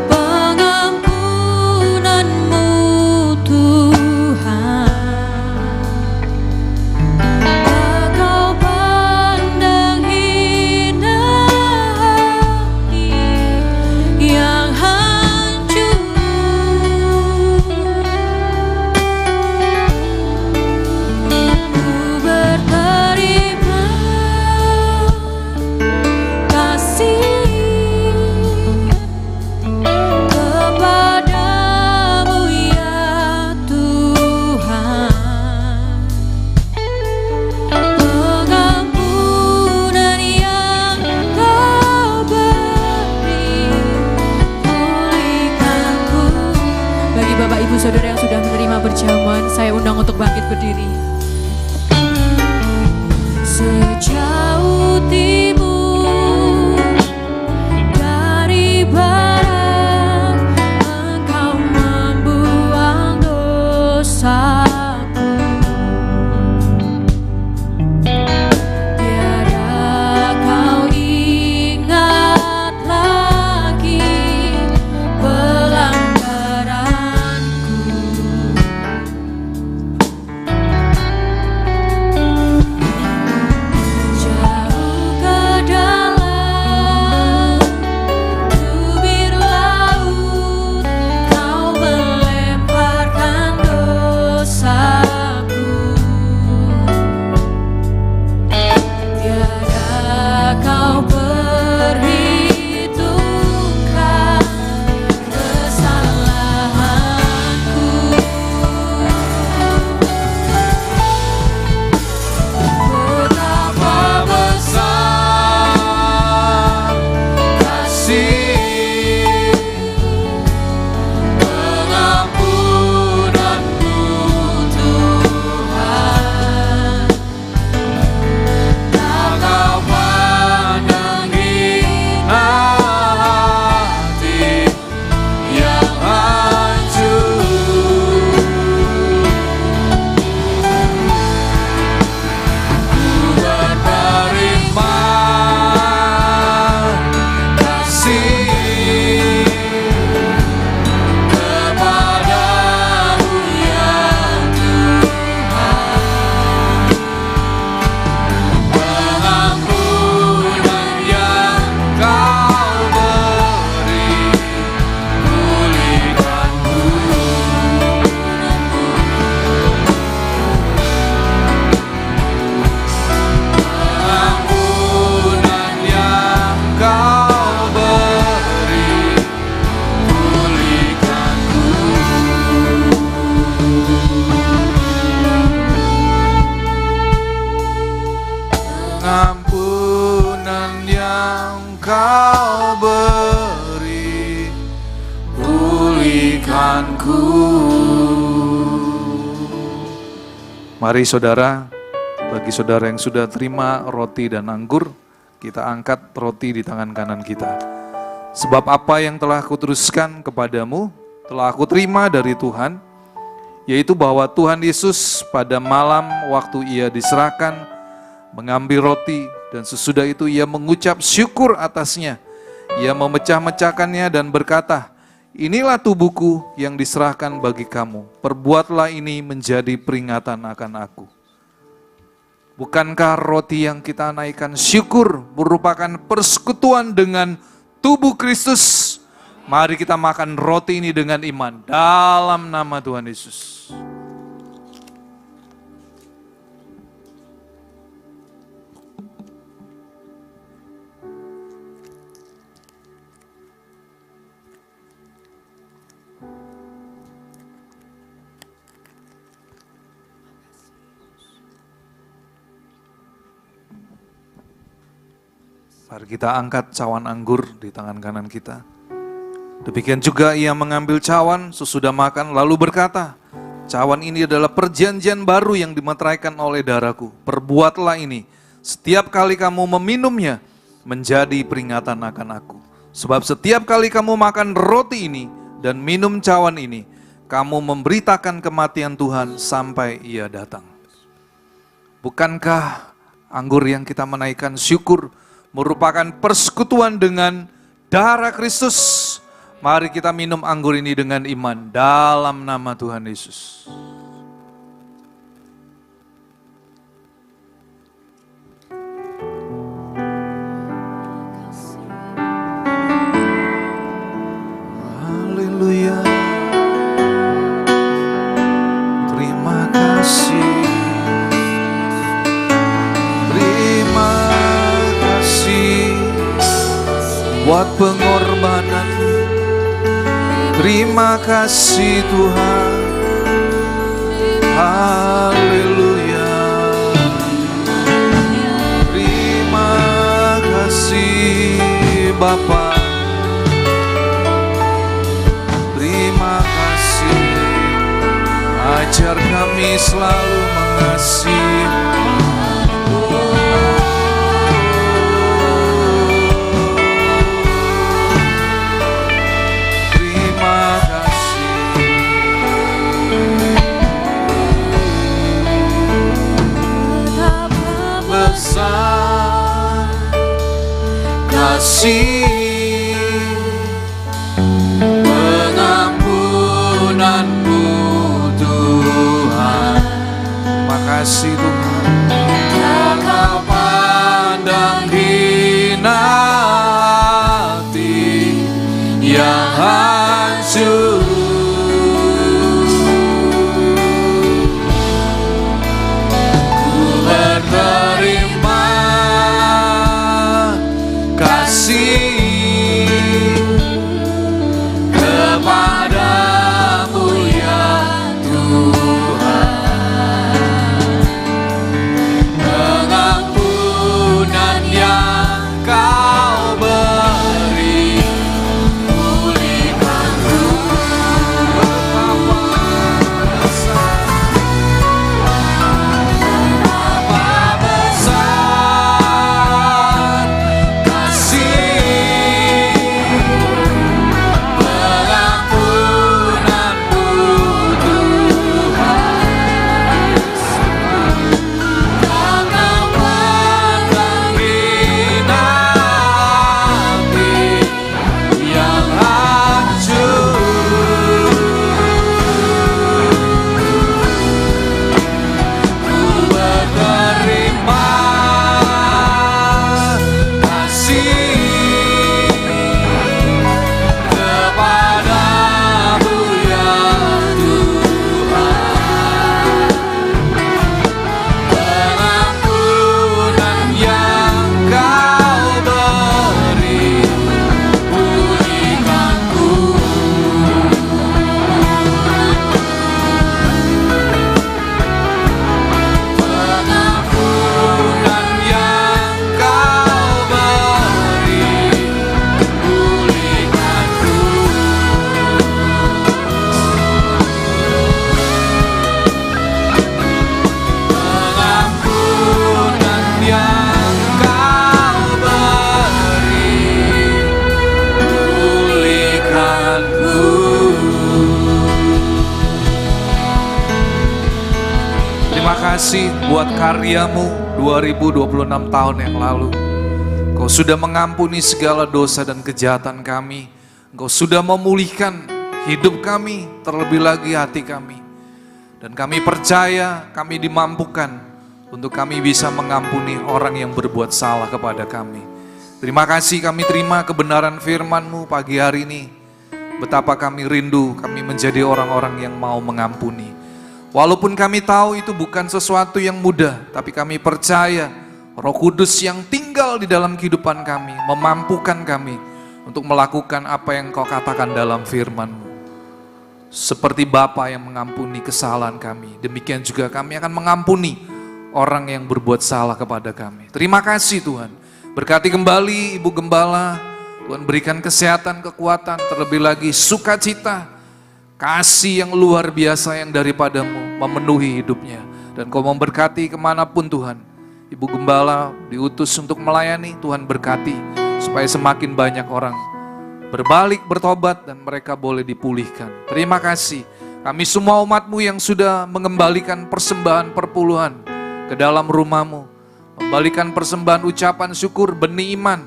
pengampunanmu Tuhan. Engkau pandang hina hati yang hancur. Ku berterima kasih kepadamu ya Tuhan. Pengampunan yang Kau beri, pulihkanku. Bagi Bapak Ibu Saudara yang sudah menerima perjamuan, saya undang untuk bangkit berdiri. Sejauh timur dari barat, Engkau membuang dosaku. Tiada kau ingat lagi pelanggaranku. Jauh ke dalam tubir laut, kau melemparkan dosaku. Tiada kau perhitungkan kesalahanku. Betapa besar kasih pengampunanmu Tuhan. Tak kau pandang hina hati yang hancur. Ku berterima kasih kepadamu ya Tuhan. Pengampunan yang Kau beri, pulihkanku. Pengampunan yang Kau beri, pulihkanku. Pengampunan yang Kau beri, pulihkanku. Mari saudara, bagi saudara yang sudah terima roti dan anggur, kita angkat roti di tangan kanan kita. Sebab apa yang telah kuteruskan kepadamu, telah aku terima dari Tuhan, yaitu bahwa Tuhan Yesus pada malam waktu ia diserahkan, mengambil roti, dan sesudah itu ia mengucap syukur atasnya. Ia memecah-mecahkannya dan berkata, inilah tubuhku yang diserahkan bagi kamu, perbuatlah ini menjadi peringatan akan aku. Bukankah roti yang kita naikkan syukur merupakan persekutuan dengan tubuh Kristus? Mari kita makan roti ini dengan iman dalam nama Tuhan Yesus. Mari kita angkat cawan anggur di tangan kanan kita. Demikian juga ia mengambil cawan sesudah makan lalu berkata, cawan ini adalah perjanjian baru yang dimeteraikan oleh darahku. Perbuatlah ini setiap kali kamu meminumnya menjadi peringatan akan aku. Sebab setiap kali kamu makan roti ini dan minum cawan ini, kamu memberitakan kematian Tuhan sampai ia datang. Bukankah anggur yang kita menaikkan syukur merupakan persekutuan dengan darah Kristus? Mari kita minum anggur ini dengan iman dalam nama Tuhan Yesus. Haleluya. Terima kasih. Terima kasih buat pengorbanan. Terima kasih Tuhan. Haleluya. Terima kasih Bapa. Terima kasih. Ajar kami selalu mengasihi. Kasih pengampunanmu Tuhan. Terima kasih Tuhan. Tak kau pandang hina hati yang hancur. Ku berterima kasih kepadamu ya Tuhan. Pengampunan yang kau beri, pulihkan luka kasih buat karyamu 2026 tahun yang lalu. Engkau sudah mengampuni segala dosa dan kejahatan kami. Engkau sudah memulihkan hidup kami, terlebih lagi hati kami. Dan kami percaya kami dimampukan untuk kami bisa mengampuni orang yang berbuat salah kepada kami. Terima kasih, kami terima kebenaran firman-Mu pagi hari ini. Betapa kami rindu kami menjadi orang-orang yang mau mengampuni. Walaupun kami tahu itu bukan sesuatu yang mudah, tapi kami percaya Roh Kudus yang tinggal di dalam kehidupan kami memampukan kami untuk melakukan apa yang Kau katakan dalam firman-Mu. Seperti Bapa yang mengampuni kesalahan kami, demikian juga kami akan mengampuni orang yang berbuat salah kepada kami. Terima kasih Tuhan. Berkati kembali Ibu Gembala, Tuhan berikan kesehatan, kekuatan, terlebih lagi sukacita, kasih yang luar biasa yang daripada-Mu memenuhi hidupnya. Dan Kau memberkati kemanapun Tuhan. Ibu Gembala diutus untuk melayani, Tuhan berkati supaya semakin banyak orang berbalik, bertobat, dan mereka boleh dipulihkan. Terima kasih. Kami semua umat-Mu yang sudah mengembalikan persembahan perpuluhan ke dalam rumah-Mu, membalikan persembahan ucapan syukur, benih iman.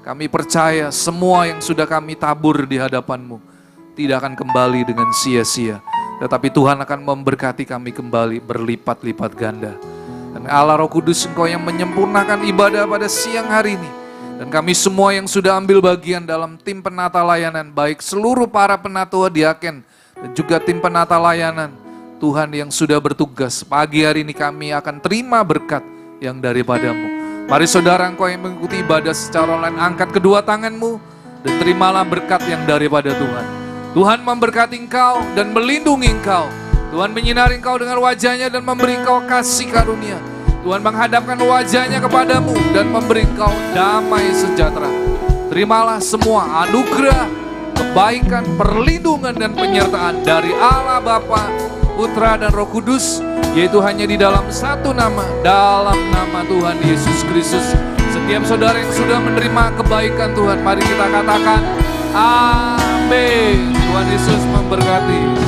Kami percaya semua yang sudah kami tabur di hadapan-Mu tidak akan kembali dengan sia-sia. Tetapi Tuhan akan memberkati kami kembali berlipat-lipat ganda. Dan Allah Roh Kudus, Engkau yang menyempurnakan ibadah pada siang hari ini. Dan kami semua yang sudah ambil bagian dalam tim penata layanan, baik seluruh para penatua diaken dan juga tim penata layanan, Tuhan yang sudah bertugas, pagi hari ini kami akan terima berkat yang daripada-Mu. Mari saudara, engkau yang mengikuti ibadah secara online, angkat kedua tanganmu dan terimalah berkat yang daripada Tuhan. Tuhan memberkati engkau dan melindungi engkau. Tuhan menyinari engkau dengan wajahnya dan memberi engkau kasih karunia. Tuhan menghadapkan wajahnya kepadamu dan memberi engkau damai sejahtera. Terimalah semua anugerah, kebaikan, perlindungan dan penyertaan dari Allah Bapa, Putra dan Roh Kudus, yaitu hanya di dalam satu nama, dalam nama Tuhan Yesus Kristus. Setiap saudara yang sudah menerima kebaikan Tuhan, mari kita katakan amin. Tuhan Yesus memberkati.